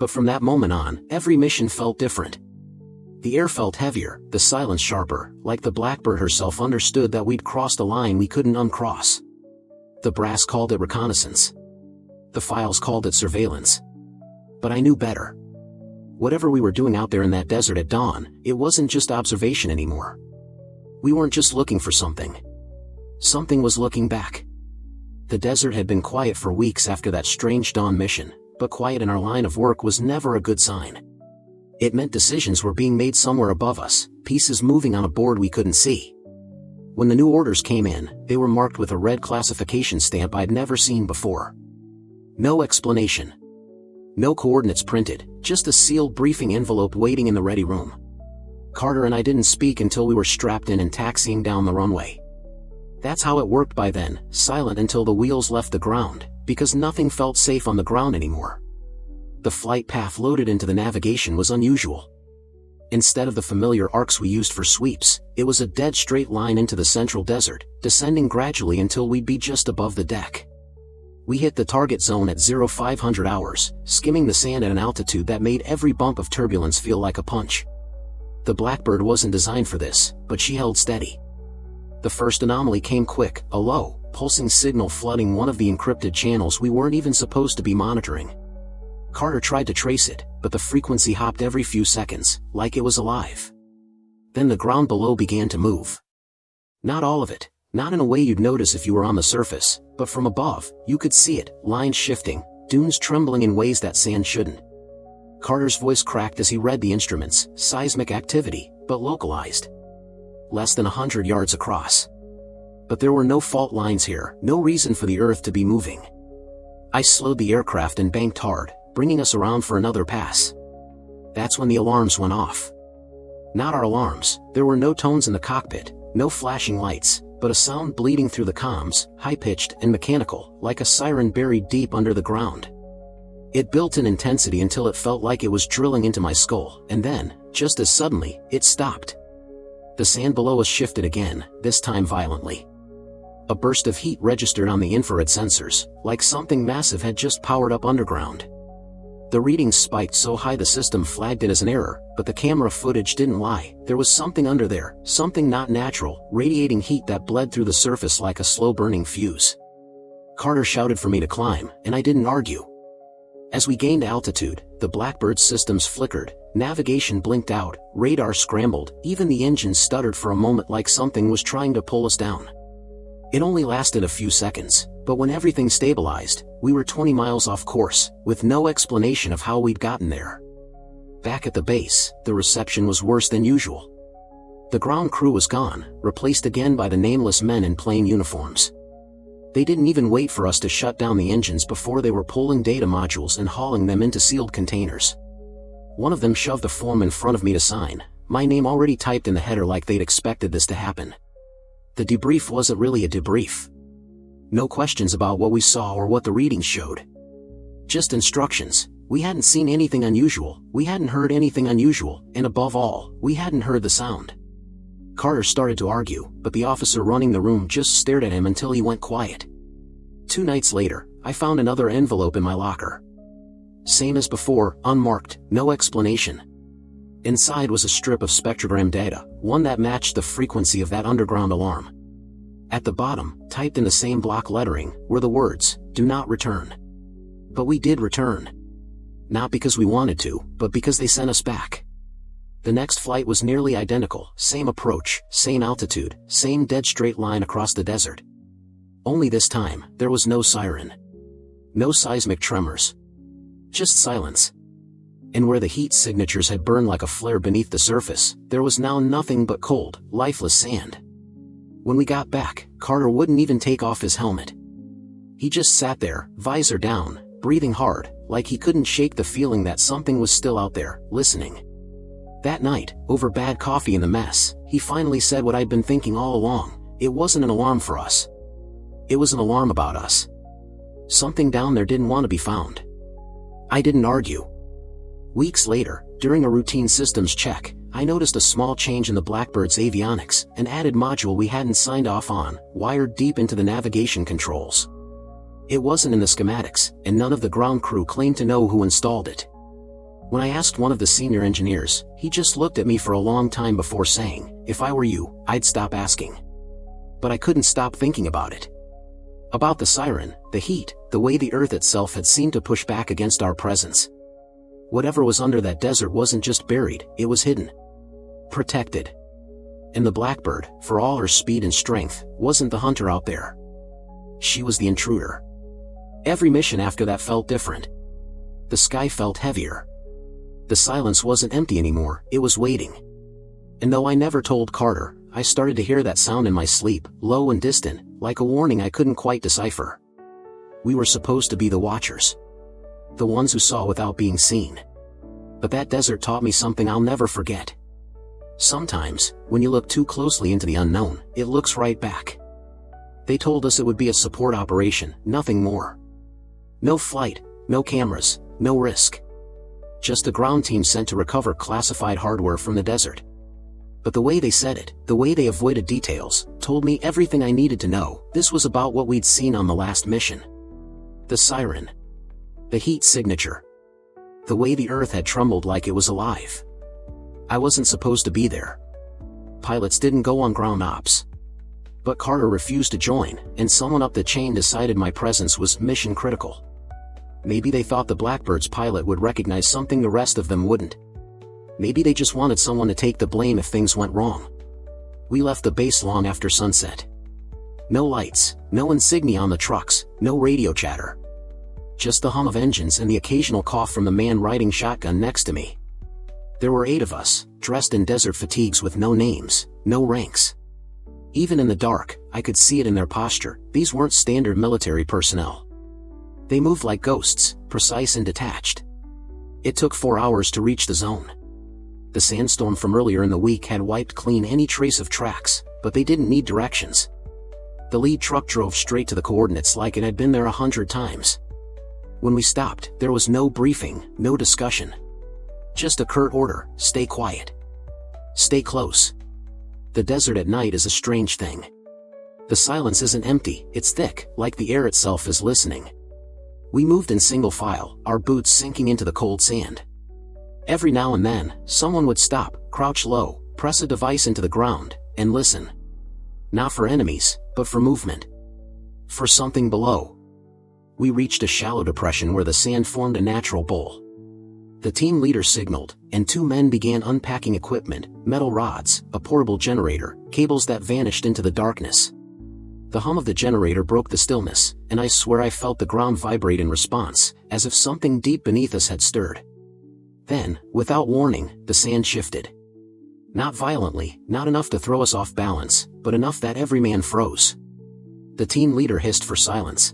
But from that moment on, every mission felt different. The air felt heavier, the silence sharper, like the Blackbird herself understood that we'd crossed a line we couldn't uncross. The brass called it reconnaissance. The files called it surveillance. But I knew better. Whatever we were doing out there in that desert at dawn, it wasn't just observation anymore. We weren't just looking for something. Something was looking back. The desert had been quiet for weeks after that strange dawn mission, but quiet in our line of work was never a good sign. It meant decisions were being made somewhere above us, pieces moving on a board we couldn't see. When the new orders came in, they were marked with a red classification stamp I'd never seen before. No explanation. No coordinates printed, just a sealed briefing envelope waiting in the ready room. Carter and I didn't speak until we were strapped in and taxiing down the runway. That's how it worked by then, silent until the wheels left the ground, because nothing felt safe on the ground anymore. The flight path loaded into the navigation was unusual. Instead of the familiar arcs we used for sweeps, it was a dead straight line into the central desert, descending gradually until we'd be just above the deck. We hit the target zone at 0500 hours, skimming the sand at an altitude that made every bump of turbulence feel like a punch. The Blackbird wasn't designed for this, but she held steady. The first anomaly came quick, a low, pulsing signal flooding one of the encrypted channels we weren't even supposed to be monitoring. Carter tried to trace it, but the frequency hopped every few seconds, like it was alive. Then the ground below began to move. Not all of it, not in a way you'd notice if you were on the surface, but from above, you could see it, lines shifting, dunes trembling in ways that sand shouldn't. Carter's voice cracked as he read the instruments, seismic activity, but localized. Less than 100 yards across. But there were no fault lines here, no reason for the Earth to be moving. I slowed the aircraft and banked hard, bringing us around for another pass. That's when the alarms went off. Not our alarms, there were no tones in the cockpit, no flashing lights, but a sound bleeding through the comms, high-pitched and mechanical, like a siren buried deep under the ground. It built in intensity until it felt like it was drilling into my skull, and then, just as suddenly, it stopped. The sand below us shifted again, this time violently. A burst of heat registered on the infrared sensors, like something massive had just powered up underground. The readings spiked so high the system flagged it as an error, but the camera footage didn't lie. There was something under there, something not natural, radiating heat that bled through the surface like a slow-burning fuse. Carter shouted for me to climb, and I didn't argue. As we gained altitude, the Blackbird's systems flickered, navigation blinked out, radar scrambled, even the engine stuttered for a moment like something was trying to pull us down. It only lasted a few seconds, but when everything stabilized, we were 20 miles off course, with no explanation of how we'd gotten there. Back at the base, the reception was worse than usual. The ground crew was gone, replaced again by the nameless men in plain uniforms. They didn't even wait for us to shut down the engines before they were pulling data modules and hauling them into sealed containers. One of them shoved a form in front of me to sign, my name already typed in the header like they'd expected this to happen. The debrief wasn't really a debrief. No questions about what we saw or what the readings showed. Just instructions. We hadn't seen anything unusual, we hadn't heard anything unusual, and above all, we hadn't heard the sound. Carter started to argue, but the officer running the room just stared at him until he went quiet. 2 nights later, I found another envelope in my locker. Same as before, unmarked, no explanation. Inside was a strip of spectrogram data, one that matched the frequency of that underground alarm. At the bottom, typed in the same block lettering, were the words, "Do not return." But we did return. Not because we wanted to, but because they sent us back. The next flight was nearly identical, same approach, same altitude, same dead straight line across the desert. Only this time, there was no siren. No seismic tremors. Just silence. And where the heat signatures had burned like a flare beneath the surface, there was now nothing but cold, lifeless sand. When we got back, Carter wouldn't even take off his helmet. He just sat there, visor down, breathing hard, like he couldn't shake the feeling that something was still out there, listening. That night, over bad coffee in the mess, he finally said what I'd been thinking all along: it wasn't an alarm for us. It was an alarm about us. Something down there didn't want to be found. I didn't argue. Weeks later, during a routine systems check, I noticed a small change in the Blackbird's avionics, an added module we hadn't signed off on, wired deep into the navigation controls. It wasn't in the schematics, and none of the ground crew claimed to know who installed it. When I asked one of the senior engineers, he just looked at me for a long time before saying, "If I were you, I'd stop asking." But I couldn't stop thinking about it. About the siren, the heat, the way the earth itself had seemed to push back against our presence. Whatever was under that desert wasn't just buried, it was hidden. Protected. And the Blackbird, for all her speed and strength, wasn't the hunter out there. She was the intruder. Every mission after that felt different. The sky felt heavier. The silence wasn't empty anymore, it was waiting. And though I never told Carter, I started to hear that sound in my sleep, low and distant, like a warning I couldn't quite decipher. We were supposed to be the watchers. The ones who saw without being seen. But that desert taught me something I'll never forget. Sometimes, when you look too closely into the unknown, it looks right back. They told us it would be a support operation, nothing more. No flight, no cameras, no risk. Just a ground team sent to recover classified hardware from the desert. But the way they said it, the way they avoided details, told me everything I needed to know. This was about what we'd seen on the last mission. The siren. The heat signature. The way the earth had trembled like it was alive. I wasn't supposed to be there. Pilots didn't go on ground ops. But Carter refused to join, and someone up the chain decided my presence was mission critical. Maybe they thought the Blackbird's pilot would recognize something the rest of them wouldn't. Maybe they just wanted someone to take the blame if things went wrong. We left the base long after sunset. No lights, no insignia on the trucks, no radio chatter. Just the hum of engines and the occasional cough from the man riding shotgun next to me. There were 8 of us, dressed in desert fatigues with no names, no ranks. Even in the dark, I could see it in their posture. These weren't standard military personnel. They moved like ghosts, precise and detached. It took 4 hours to reach the zone. The sandstorm from earlier in the week had wiped clean any trace of tracks, but they didn't need directions. The lead truck drove straight to the coordinates like it had been there 100 times. When we stopped, there was no briefing, no discussion. Just a curt order: stay quiet. Stay close. The desert at night is a strange thing. The silence isn't empty, it's thick, like the air itself is listening. We moved in single file, our boots sinking into the cold sand. Every now and then, someone would stop, crouch low, press a device into the ground, and listen. Not for enemies, but for movement. For something below. We reached a shallow depression where the sand formed a natural bowl. The team leader signaled, and 2 men began unpacking equipment: metal rods, a portable generator, cables that vanished into the darkness. The hum of the generator broke the stillness, and I swear I felt the ground vibrate in response, as if something deep beneath us had stirred. Then, without warning, the sand shifted. Not violently, not enough to throw us off balance, but enough that every man froze. The team leader hissed for silence.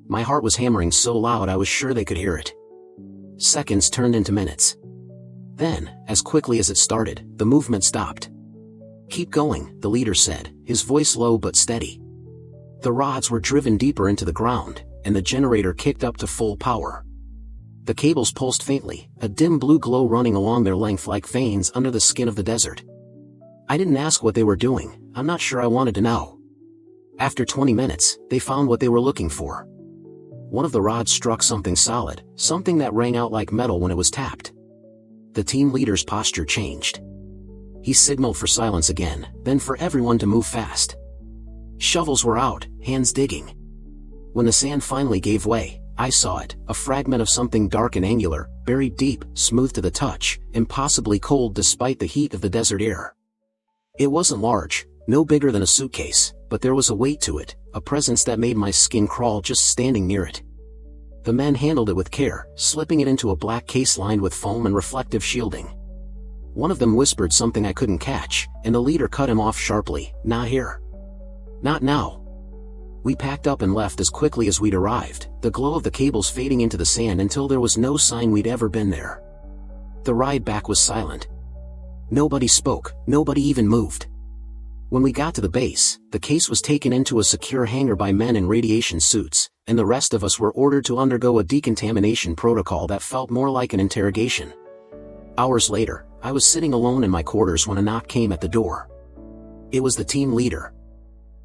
My heart was hammering so loud I was sure they could hear it. Seconds turned into minutes. Then, as quickly as it started, the movement stopped. "Keep going," the leader said, his voice low but steady. The rods were driven deeper into the ground, and the generator kicked up to full power. The cables pulsed faintly, a dim blue glow running along their length like veins under the skin of the desert. I didn't ask what they were doing, I'm not sure I wanted to know. After 20 minutes, they found what they were looking for. One of the rods struck something solid, something that rang out like metal when it was tapped. The team leader's posture changed. He signaled for silence again, then for everyone to move fast. Shovels were out, hands digging. When the sand finally gave way, I saw it, a fragment of something dark and angular, buried deep, smooth to the touch, impossibly cold despite the heat of the desert air. It wasn't large, no bigger than a suitcase, but there was a weight to it, a presence that made my skin crawl just standing near it. The men handled it with care, slipping it into a black case lined with foam and reflective shielding. One of them whispered something I couldn't catch, and the leader cut him off sharply. "Not here. Not now." We packed up and left as quickly as we'd arrived, the glow of the cables fading into the sand until there was no sign we'd ever been there. The ride back was silent. Nobody spoke, nobody even moved. When we got to the base, the case was taken into a secure hangar by men in radiation suits, and the rest of us were ordered to undergo a decontamination protocol that felt more like an interrogation. Hours later, I was sitting alone in my quarters when a knock came at the door. It was the team leader.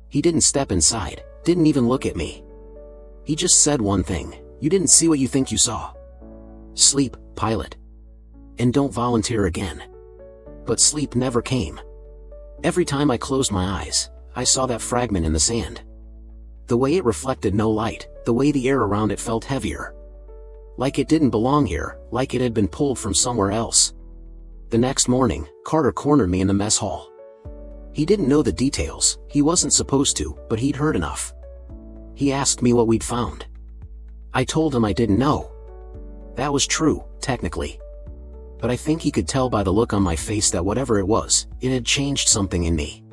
He didn't step inside, didn't even look at me. He just said one thing: "You didn't see what you think you saw." "Sleep, pilot." and don't volunteer again. But sleep never came. Every time I closed my eyes, I saw that fragment in the sand. The way it reflected no light, the way the air around it felt heavier. Like it didn't belong here, like it had been pulled from somewhere else. The next morning, Carter cornered me in the mess hall. He didn't know the details, he wasn't supposed to, but he'd heard enough. He asked me what we'd found. I told him I didn't know. That was true, technically. But I think he could tell by the look on my face that whatever it was, it had changed something in me.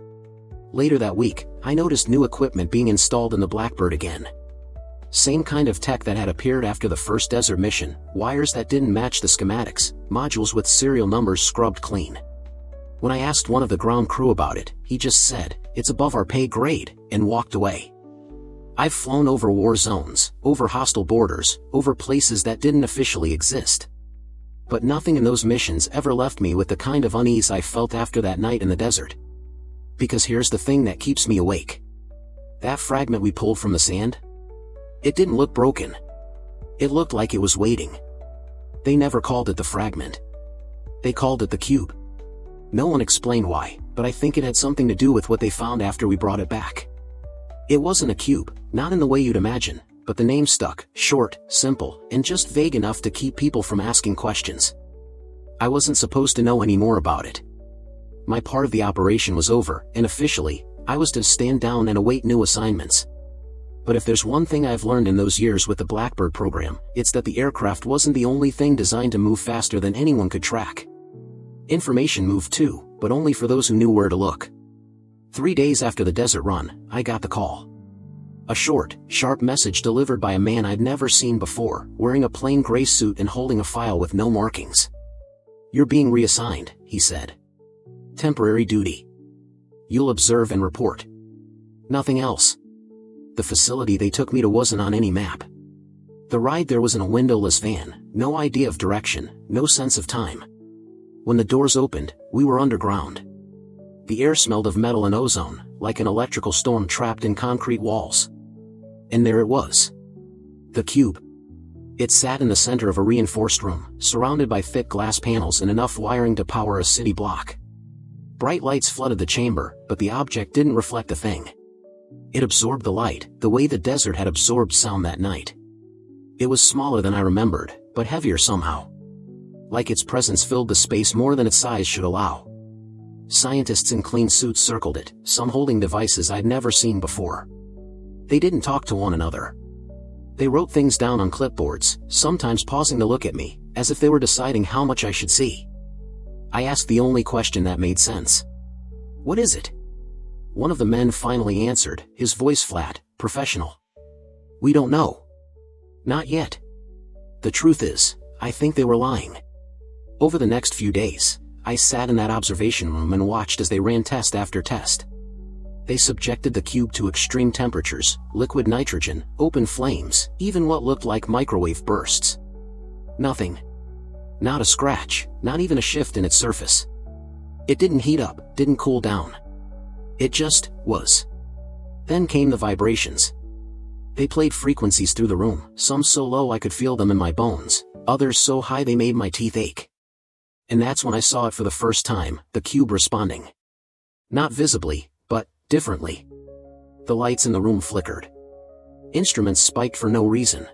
Later that week, I noticed new equipment being installed in the Blackbird again. Same kind of tech that had appeared after the first desert mission, wires that didn't match the schematics, modules with serial numbers scrubbed clean. When I asked one of the ground crew about it, he just said, "It's above our pay grade," and walked away. I've flown over war zones, over hostile borders, over places that didn't officially exist. But nothing in those missions ever left me with the kind of unease I felt after that night in the desert. Because here's the thing that keeps me awake. That fragment we pulled from the sand? It didn't look broken. It looked like it was waiting. They never called it the fragment. They called it the cube. No one explained why, but I think it had something to do with what they found after we brought it back. It wasn't a cube, not in the way you'd imagine, but the name stuck, short, simple, and just vague enough to keep people from asking questions. I wasn't supposed to know any more about it. My part of the operation was over, and officially, I was to stand down and await new assignments. But if there's one thing I've learned in those years with the Blackbird program, it's that the aircraft wasn't the only thing designed to move faster than anyone could track. Information moved too, but only for those who knew where to look. 3 days after the desert run, I got the call. A short, sharp message delivered by a man I'd never seen before, wearing a plain gray suit and holding a file with no markings. "You're being reassigned," he said. "Temporary duty. You'll observe and report. Nothing else." The facility they took me to wasn't on any map. The ride there was in a windowless van, no idea of direction, no sense of time. When the doors opened, we were underground. The air smelled of metal and ozone, like an electrical storm trapped in concrete walls. And there it was. The cube. It sat in the center of a reinforced room, surrounded by thick glass panels and enough wiring to power a city block. Bright lights flooded the chamber, but the object didn't reflect a thing. It absorbed the light, the way the desert had absorbed sound that night. It was smaller than I remembered, but heavier somehow. Like its presence filled the space more than its size should allow. Scientists in clean suits circled it, some holding devices I'd never seen before. They didn't talk to one another. They wrote things down on clipboards, sometimes pausing to look at me, as if they were deciding how much I should see. I asked the only question that made sense. "What is it?" One of the men finally answered, his voice flat, professional. "We don't know. Not yet." The truth is, I think they were lying. Over the next few days, I sat in that observation room and watched as they ran test after test. They subjected the cube to extreme temperatures, liquid nitrogen, open flames, even what looked like microwave bursts. Nothing. Not a scratch, not even a shift in its surface. It didn't heat up, didn't cool down. It just was. Then came the vibrations. They played frequencies through the room, some so low I could feel them in my bones, others so high they made my teeth ache. And that's when I saw it for the first time, the cube responding. Not visibly, but differently. The lights in the room flickered. Instruments spiked for no reason.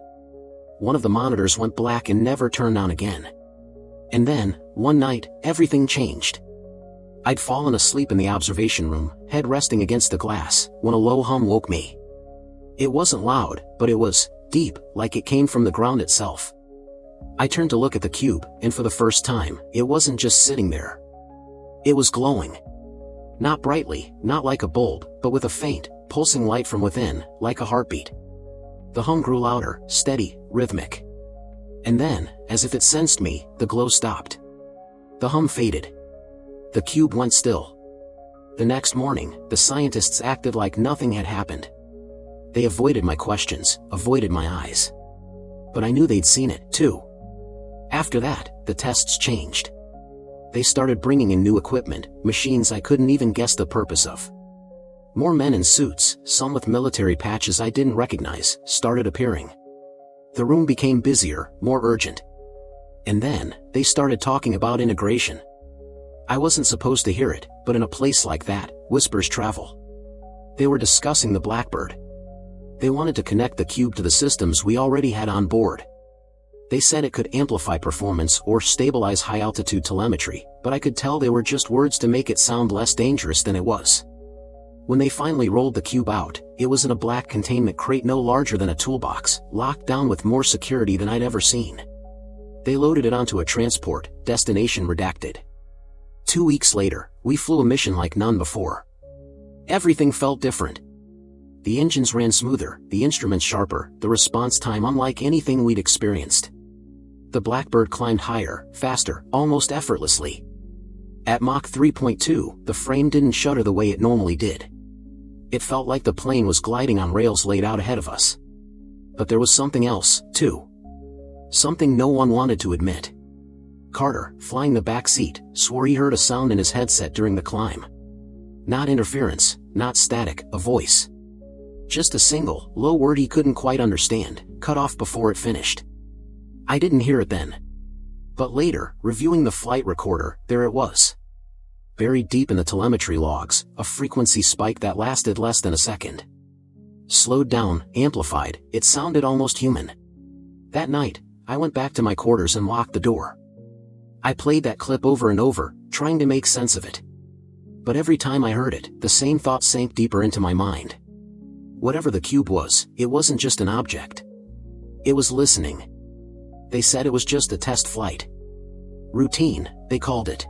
One of the monitors went black and never turned on again. And then, one night, everything changed. I'd fallen asleep in the observation room, head resting against the glass, when a low hum woke me. It wasn't loud, but it was deep, like it came from the ground itself. I turned to look at the cube, and for the first time, it wasn't just sitting there. It was glowing. Not brightly, not like a bulb, but with a faint, pulsing light from within, like a heartbeat. The hum grew louder, steady, rhythmic. And then, as if it sensed me, the glow stopped. The hum faded. The cube went still. The next morning, the scientists acted like nothing had happened. They avoided my questions, avoided my eyes. But I knew they'd seen it, too. After that, the tests changed. They started bringing in new equipment, machines I couldn't even guess the purpose of. More men in suits, some with military patches I didn't recognize, started appearing. The room became busier, more urgent. And then, they started talking about integration. I wasn't supposed to hear it, but in a place like that, whispers travel. They were discussing the Blackbird. They wanted to connect the cube to the systems we already had on board. They said it could amplify performance or stabilize high-altitude telemetry, but I could tell they were just words to make it sound less dangerous than it was. When they finally rolled the cube out, it was in a black containment crate no larger than a toolbox, locked down with more security than I'd ever seen. They loaded it onto a transport, destination redacted. 2 weeks later, we flew a mission like none before. Everything felt different. The engines ran smoother, the instruments sharper, the response time unlike anything we'd experienced. The Blackbird climbed higher, faster, almost effortlessly. At Mach 3.2, the frame didn't shudder the way it normally did. It felt like the plane was gliding on rails laid out ahead of us. But there was something else, too. Something no one wanted to admit. Carter, flying the back seat, swore he heard a sound in his headset during the climb. Not interference, not static, a voice. Just a single, low word he couldn't quite understand, cut off before it finished. I didn't hear it then. But later, reviewing the flight recorder, there it was. Buried deep in the telemetry logs, a frequency spike that lasted less than a second. Slowed down, amplified, it sounded almost human. That night, I went back to my quarters and locked the door. I played that clip over and over, trying to make sense of it. But every time I heard it, the same thought sank deeper into my mind. Whatever the cube was, it wasn't just an object. It was listening. They said it was just a test flight. Routine, they called it.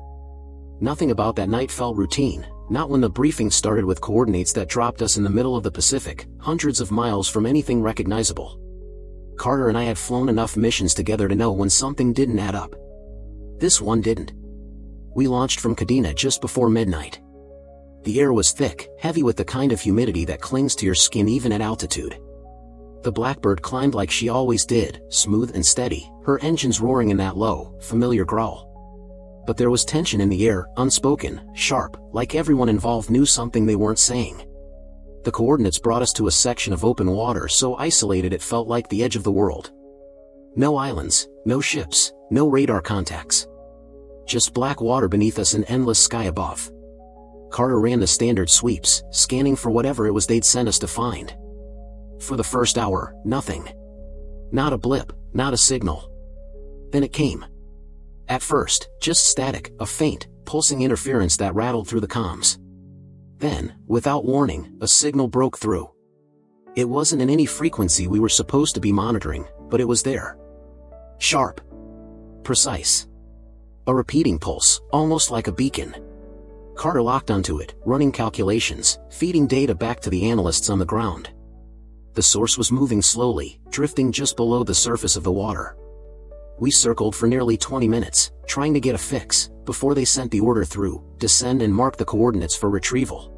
Nothing about that night felt routine, not when the briefing started with coordinates that dropped us in the middle of the Pacific, hundreds of miles from anything recognizable. Carter and I had flown enough missions together to know when something didn't add up. This one didn't. We launched from Kadena just before midnight. The air was thick, heavy with the kind of humidity that clings to your skin even at altitude. The Blackbird climbed like she always did, smooth and steady, her engines roaring in that low, familiar growl. But there was tension in the air, unspoken, sharp, like everyone involved knew something they weren't saying. The coordinates brought us to a section of open water so isolated it felt like the edge of the world. No islands, no ships, no radar contacts. Just black water beneath us and endless sky above. Carter ran the standard sweeps, scanning for whatever it was they'd sent us to find. For the first hour, nothing. Not a blip, not a signal. Then it came. At first, just static, a faint, pulsing interference that rattled through the comms. Then, without warning, a signal broke through. It wasn't in any frequency we were supposed to be monitoring, but it was there. Sharp. Precise. A repeating pulse, almost like a beacon. Carter locked onto it, running calculations, feeding data back to the analysts on the ground. The source was moving slowly, drifting just below the surface of the water. We circled for nearly 20 minutes, trying to get a fix, before they sent the order through, descend and mark the coordinates for retrieval.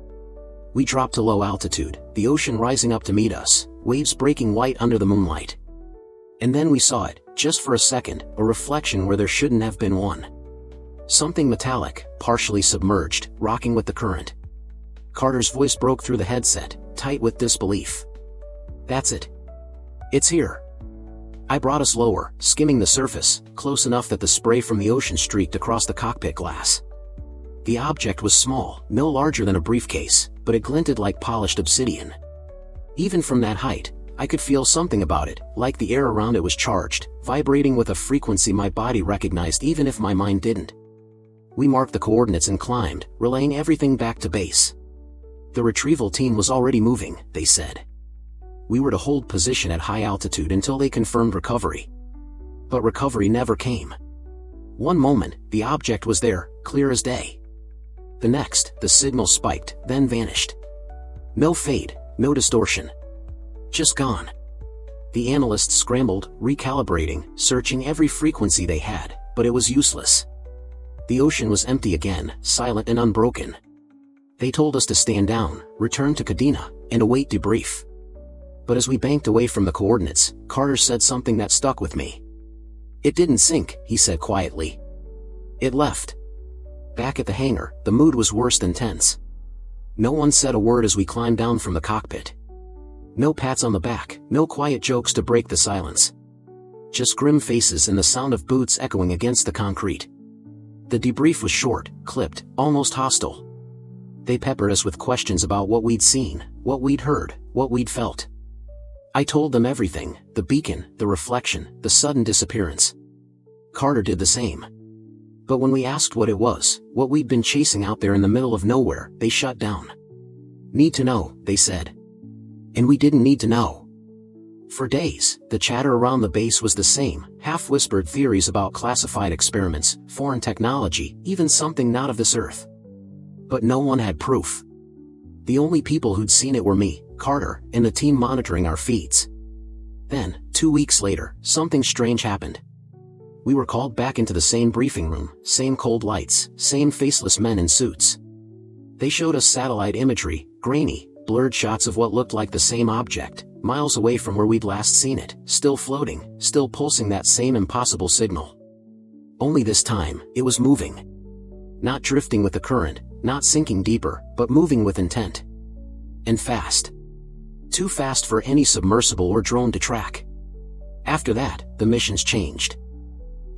We dropped to low altitude, the ocean rising up to meet us, waves breaking white under the moonlight. And then we saw it, just for a second, a reflection where there shouldn't have been one. Something metallic, partially submerged, rocking with the current. Carter's voice broke through the headset, tight with disbelief. That's it. It's here. I brought us lower, skimming the surface, close enough that the spray from the ocean streaked across the cockpit glass. The object was small, no larger than a briefcase, but it glinted like polished obsidian. Even from that height, I could feel something about it, like the air around it was charged, vibrating with a frequency my body recognized even if my mind didn't. We marked the coordinates and climbed, relaying everything back to base. The retrieval team was already moving, they said. We were to hold position at high altitude until they confirmed recovery. But recovery never came. One moment, the object was there, clear as day. The next, the signal spiked, then vanished. No fade, no distortion. Just gone. The analysts scrambled, recalibrating, searching every frequency they had, but it was useless. The ocean was empty again, silent and unbroken. They told us to stand down, return to Kadena, and await debrief. But as we banked away from the coordinates, Carter said something that stuck with me. It didn't sink, he said quietly. It left. Back at the hangar, the mood was worse than tense. No one said a word as we climbed down from the cockpit. No pats on the back, no quiet jokes to break the silence. Just grim faces and the sound of boots echoing against the concrete. The debrief was short, clipped, almost hostile. They peppered us with questions about what we'd seen, what we'd heard, what we'd felt. I told them everything, the beacon, the reflection, the sudden disappearance. Carter did the same. But when we asked what it was, what we'd been chasing out there in the middle of nowhere, they shut down. Need to know, they said. And we didn't need to know. For days, the chatter around the base was the same, half-whispered theories about classified experiments, foreign technology, even something not of this earth. But no one had proof. The only people who'd seen it were me, Carter, and the team monitoring our feeds. Then, 2 weeks later, something strange happened. We were called back into the same briefing room, same cold lights, same faceless men in suits. They showed us satellite imagery, grainy, blurred shots of what looked like the same object, miles away from where we'd last seen it, still floating, still pulsing that same impossible signal. Only this time, it was moving. Not drifting with the current, not sinking deeper, but moving with intent. And fast. Too fast for any submersible or drone to track. After that, the missions changed.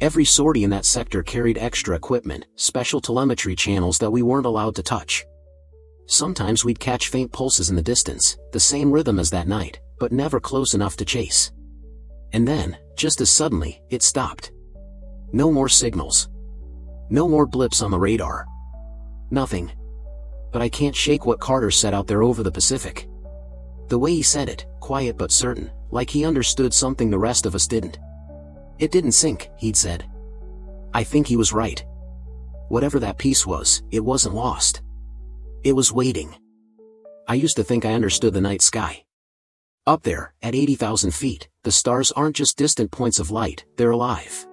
Every sortie in that sector carried extra equipment, special telemetry channels that we weren't allowed to touch. Sometimes we'd catch faint pulses in the distance, the same rhythm as that night, but never close enough to chase. And then, just as suddenly, it stopped. No more signals. No more blips on the radar. Nothing. But I can't shake what Carter said out there over the Pacific. The way he said it, quiet but certain, like he understood something the rest of us didn't. It didn't sink, he'd said. I think he was right. Whatever that piece was, it wasn't lost. It was waiting. I used to think I understood the night sky. Up there, at 80,000 feet, the stars aren't just distant points of light, they're alive.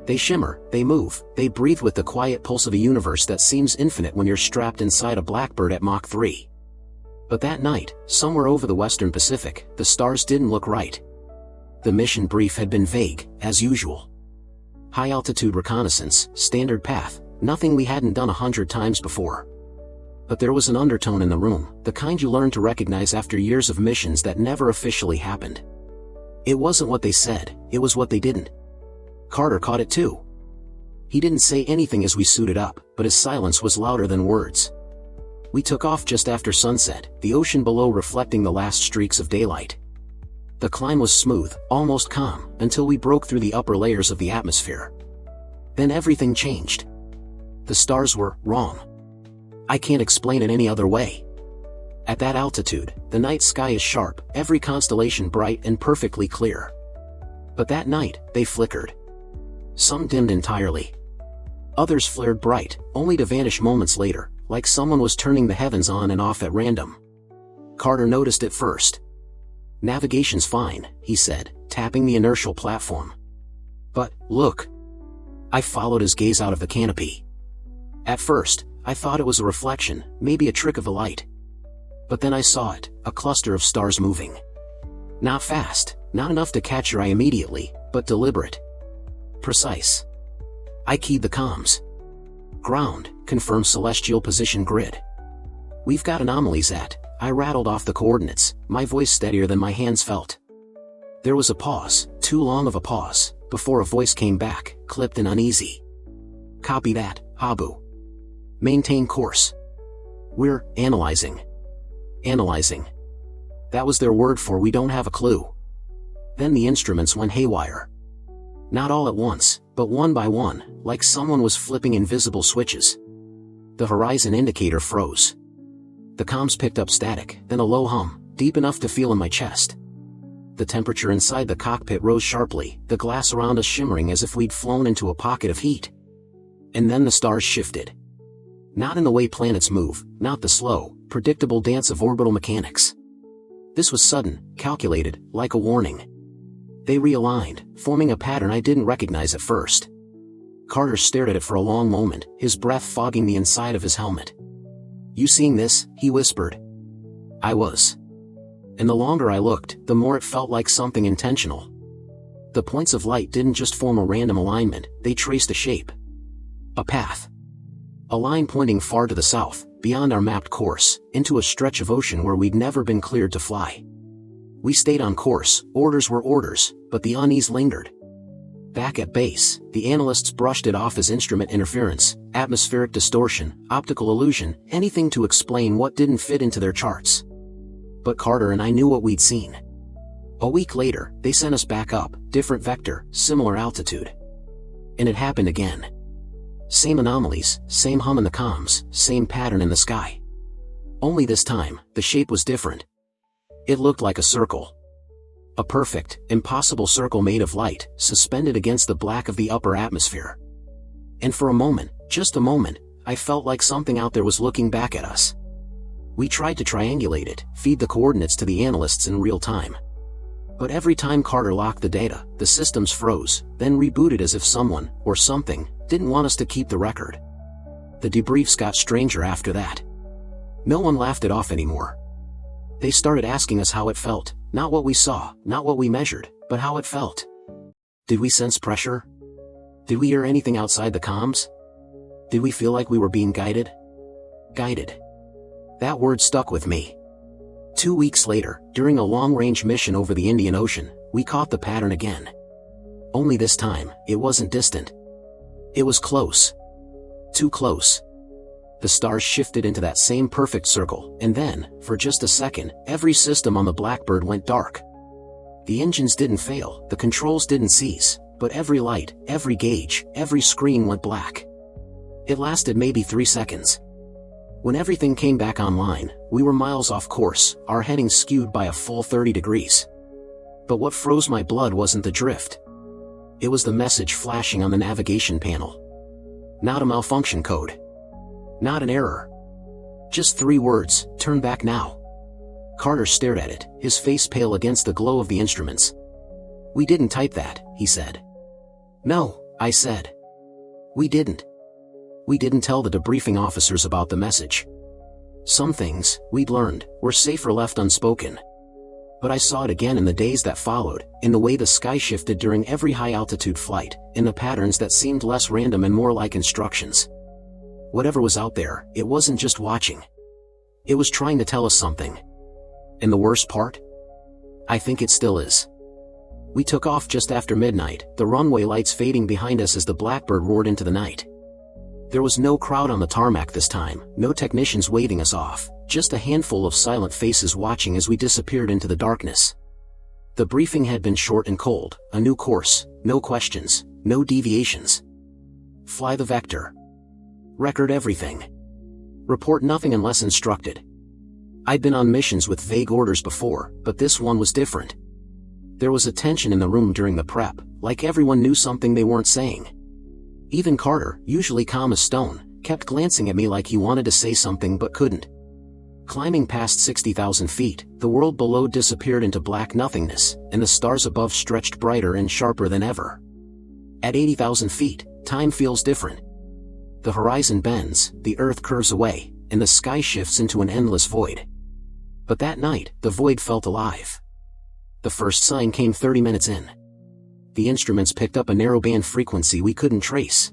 They shimmer, they move, they breathe with the quiet pulse of a universe that seems infinite when you're strapped inside a Blackbird at Mach 3. But that night, somewhere over the western Pacific, the stars didn't look right. The mission brief had been vague, as usual. High-altitude reconnaissance, standard path, nothing we hadn't done 100 times before. But there was an undertone in the room, the kind you learn to recognize after years of missions that never officially happened. It wasn't what they said, it was what they didn't. Carter caught it too. He didn't say anything as we suited up, but his silence was louder than words. We took off just after sunset, the ocean below reflecting the last streaks of daylight. The climb was smooth, almost calm, until we broke through the upper layers of the atmosphere. Then everything changed. The stars were wrong. I can't explain it any other way. At that altitude, the night sky is sharp, every constellation bright and perfectly clear. But that night, they flickered. Some dimmed entirely. Others flared bright, only to vanish moments later, like someone was turning the heavens on and off at random. Carter noticed it first. Navigation's fine, he said, tapping the inertial platform. But, look. I followed his gaze out of the canopy. At first, I thought it was a reflection, maybe a trick of the light. But then I saw it, a cluster of stars moving. Not fast, not enough to catch your eye immediately, but deliberate. Precise. I keyed the comms. Ground, confirm celestial position grid. We've got anomalies at. I rattled off the coordinates, my voice steadier than my hands felt. There was a pause, too long of a pause, before a voice came back, clipped and uneasy. Copy that, Habu. Maintain course. We're analyzing. Analyzing. That was their word for we don't have a clue. Then the instruments went haywire. Not all at once, but one by one, like someone was flipping invisible switches. The horizon indicator froze. The comms picked up static, then a low hum, deep enough to feel in my chest. The temperature inside the cockpit rose sharply, the glass around us shimmering as if we'd flown into a pocket of heat. And then the stars shifted. Not in the way planets move, not the slow, predictable dance of orbital mechanics. This was sudden, calculated, like a warning. They realigned, forming a pattern I didn't recognize at first. Carter stared at it for a long moment, his breath fogging the inside of his helmet. You seeing this? He whispered. I was. And the longer I looked, the more it felt like something intentional. The points of light didn't just form a random alignment, they traced a shape. A path. A line pointing far to the south, beyond our mapped course, into a stretch of ocean where we'd never been cleared to fly. We stayed on course, orders were orders, but the unease lingered. Back at base, the analysts brushed it off as instrument interference, atmospheric distortion, optical illusion, anything to explain what didn't fit into their charts. But Carter and I knew what we'd seen. A week later, they sent us back up, different vector, similar altitude. And it happened again. Same anomalies, same hum in the comms, same pattern in the sky. Only this time, the shape was different. It looked like a circle. A perfect, impossible circle made of light, suspended against the black of the upper atmosphere. And for a moment, just a moment, I felt like something out there was looking back at us. We tried to triangulate it, feed the coordinates to the analysts in real time. But every time Carter locked the data, the systems froze, then rebooted as if someone, or something, didn't want us to keep the record. The debriefs got stranger after that. No one laughed it off anymore. They started asking us how it felt, not what we saw, not what we measured, but how it felt. Did we sense pressure? Did we hear anything outside the comms? Did we feel like we were being guided? Guided. That word stuck with me. 2 weeks later, during a long-range mission over the Indian Ocean, we caught the pattern again. Only this time, it wasn't distant. It was close. Too close. The stars shifted into that same perfect circle, and then, for just a second, every system on the Blackbird went dark. The engines didn't fail, the controls didn't cease, but every light, every gauge, every screen went black. It lasted maybe 3 seconds. When everything came back online, we were miles off course, our heading skewed by a full 30 degrees. But what froze my blood wasn't the drift. It was the message flashing on the navigation panel. Not a malfunction code. Not an error. Just 3 words, turn back now. Carter stared at it, his face pale against the glow of the instruments. We didn't type that, he said. No, I said. We didn't. We didn't tell the debriefing officers about the message. Some things, we'd learned, were safer left unspoken. But I saw it again in the days that followed, in the way the sky shifted during every high-altitude flight, in the patterns that seemed less random and more like instructions. Whatever was out there, it wasn't just watching. It was trying to tell us something. And the worst part? I think it still is. We took off just after midnight, the runway lights fading behind us as the Blackbird roared into the night. There was no crowd on the tarmac this time, no technicians waving us off, just a handful of silent faces watching as we disappeared into the darkness. The briefing had been short and cold, a new course, no questions, no deviations. Fly the vector. Record everything. Report nothing unless instructed. I'd been on missions with vague orders before, but this one was different. There was a tension in the room during the prep, like everyone knew something they weren't saying. Even Carter, usually calm as stone, kept glancing at me like he wanted to say something but couldn't. Climbing past 60,000 feet, the world below disappeared into black nothingness, and the stars above stretched brighter and sharper than ever. At 80,000 feet, time feels different. The horizon bends, the earth curves away, and the sky shifts into an endless void. But that night, the void felt alive. The first sign came 30 minutes in. The instruments picked up a narrowband frequency we couldn't trace.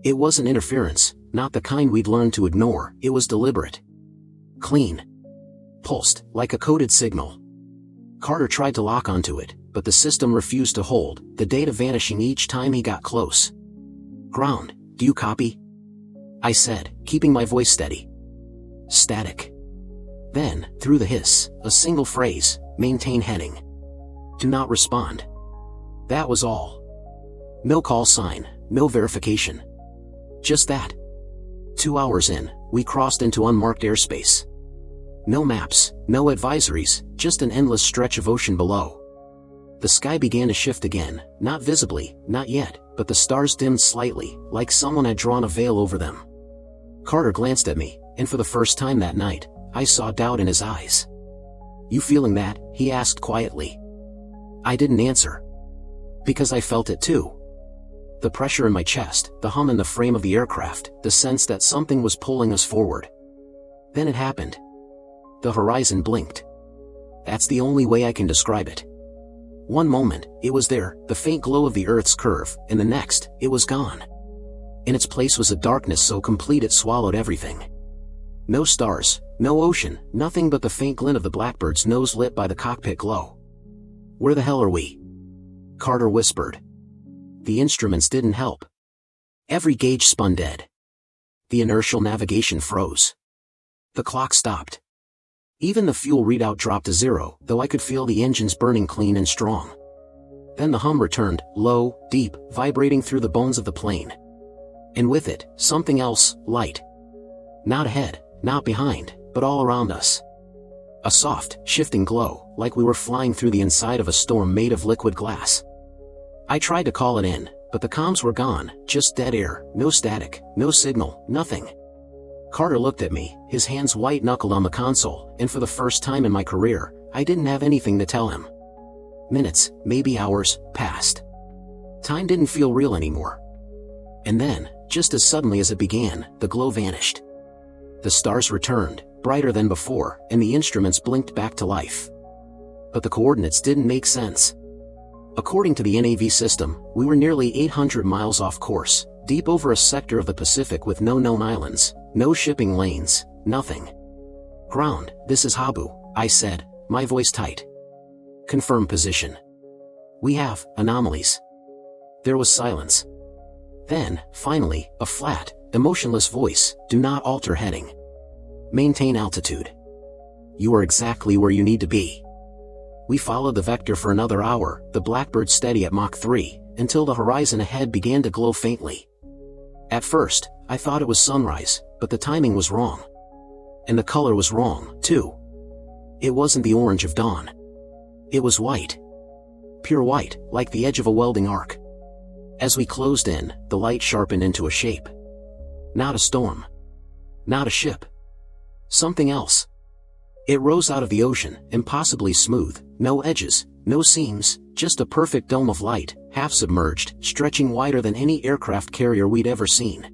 It wasn't interference, not the kind we'd learned to ignore, it was deliberate. Clean. Pulsed, like a coded signal. Carter tried to lock onto it, but the system refused to hold, the data vanishing each time he got close. Ground, do you copy? I said, keeping my voice steady. Static. Then, through the hiss, a single phrase, maintain heading. Do not respond. That was all. No call sign, no verification. Just that. 2 hours in, we crossed into unmarked airspace. No maps, no advisories, just an endless stretch of ocean below. The sky began to shift again, not visibly, not yet, but the stars dimmed slightly, like someone had drawn a veil over them. Carter glanced at me, and for the first time that night, I saw doubt in his eyes. You feeling that? He asked quietly. I didn't answer. Because I felt it too. The pressure in my chest, the hum in the frame of the aircraft, the sense that something was pulling us forward. Then it happened. The horizon blinked. That's the only way I can describe it. One moment, it was there, the faint glow of the Earth's curve, and the next, it was gone. In its place was a darkness so complete it swallowed everything. No stars, no ocean, nothing but the faint glint of the Blackbird's nose lit by the cockpit glow. Where the hell are we? Carter whispered. The instruments didn't help. Every gauge spun dead. The inertial navigation froze. The clock stopped. Even the fuel readout dropped to 0, though I could feel the engines burning clean and strong. Then the hum returned, low, deep, vibrating through the bones of the plane. And with it, something else, light. Not ahead, not behind, but all around us. A soft, shifting glow, like we were flying through the inside of a storm made of liquid glass. I tried to call it in, but the comms were gone, just dead air, no static, no signal, nothing. Carter looked at me, his hands white-knuckled on the console, and for the first time in my career, I didn't have anything to tell him. Minutes, maybe hours, passed. Time didn't feel real anymore. And then, just as suddenly as it began, the glow vanished. The stars returned, brighter than before, and the instruments blinked back to life. But the coordinates didn't make sense. According to the NAV system, we were nearly 800 miles off course, deep over a sector of the Pacific with no known islands, no shipping lanes, nothing. Ground, this is Habu, I said, my voice tight. Confirm position. We have anomalies. There was silence. Then, finally, a flat, emotionless voice, do not alter heading. Maintain altitude. You are exactly where you need to be. We followed the vector for another hour, the Blackbird steady at Mach 3, until the horizon ahead began to glow faintly. At first, I thought it was sunrise, but the timing was wrong. And the color was wrong, too. It wasn't the orange of dawn. It was white. Pure white, like the edge of a welding arc. As we closed in, the light sharpened into a shape. Not a storm. Not a ship. Something else. It rose out of the ocean, impossibly smooth, no edges, no seams, just a perfect dome of light, half submerged, stretching wider than any aircraft carrier we'd ever seen.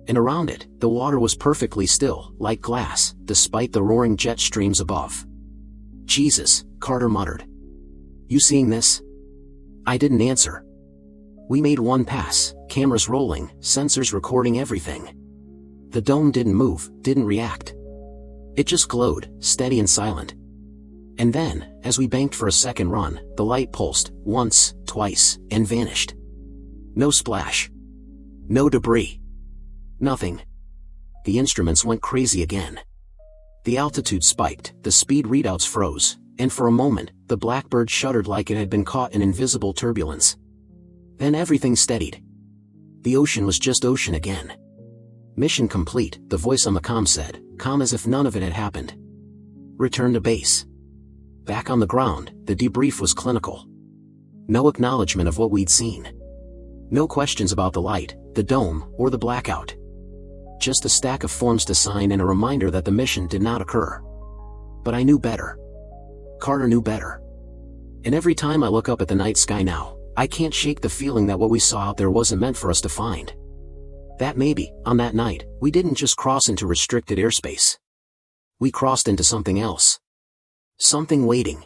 And around it, the water was perfectly still, like glass, despite the roaring jet streams above. Jesus, Carter muttered. You seeing this? I didn't answer. We made one pass, cameras rolling, sensors recording everything. The dome didn't move, didn't react. It just glowed, steady and silent. And then, as we banked for a second run, the light pulsed, once, twice, and vanished. No splash. No debris. Nothing. The instruments went crazy again. The altitude spiked, the speed readouts froze, and for a moment, the Blackbird shuddered like it had been caught in invisible turbulence. Then everything steadied. The ocean was just ocean again. Mission complete, the voice on the comm said, calm as if none of it had happened. Return to base. Back on the ground, the debrief was clinical. No acknowledgement of what we'd seen. No questions about the light, the dome, or the blackout. Just a stack of forms to sign and a reminder that the mission did not occur. But I knew better. Carter knew better. And every time I look up at the night sky now, I can't shake the feeling that what we saw out there wasn't meant for us to find. That maybe, on that night, we didn't just cross into restricted airspace. We crossed into something else. Something waiting.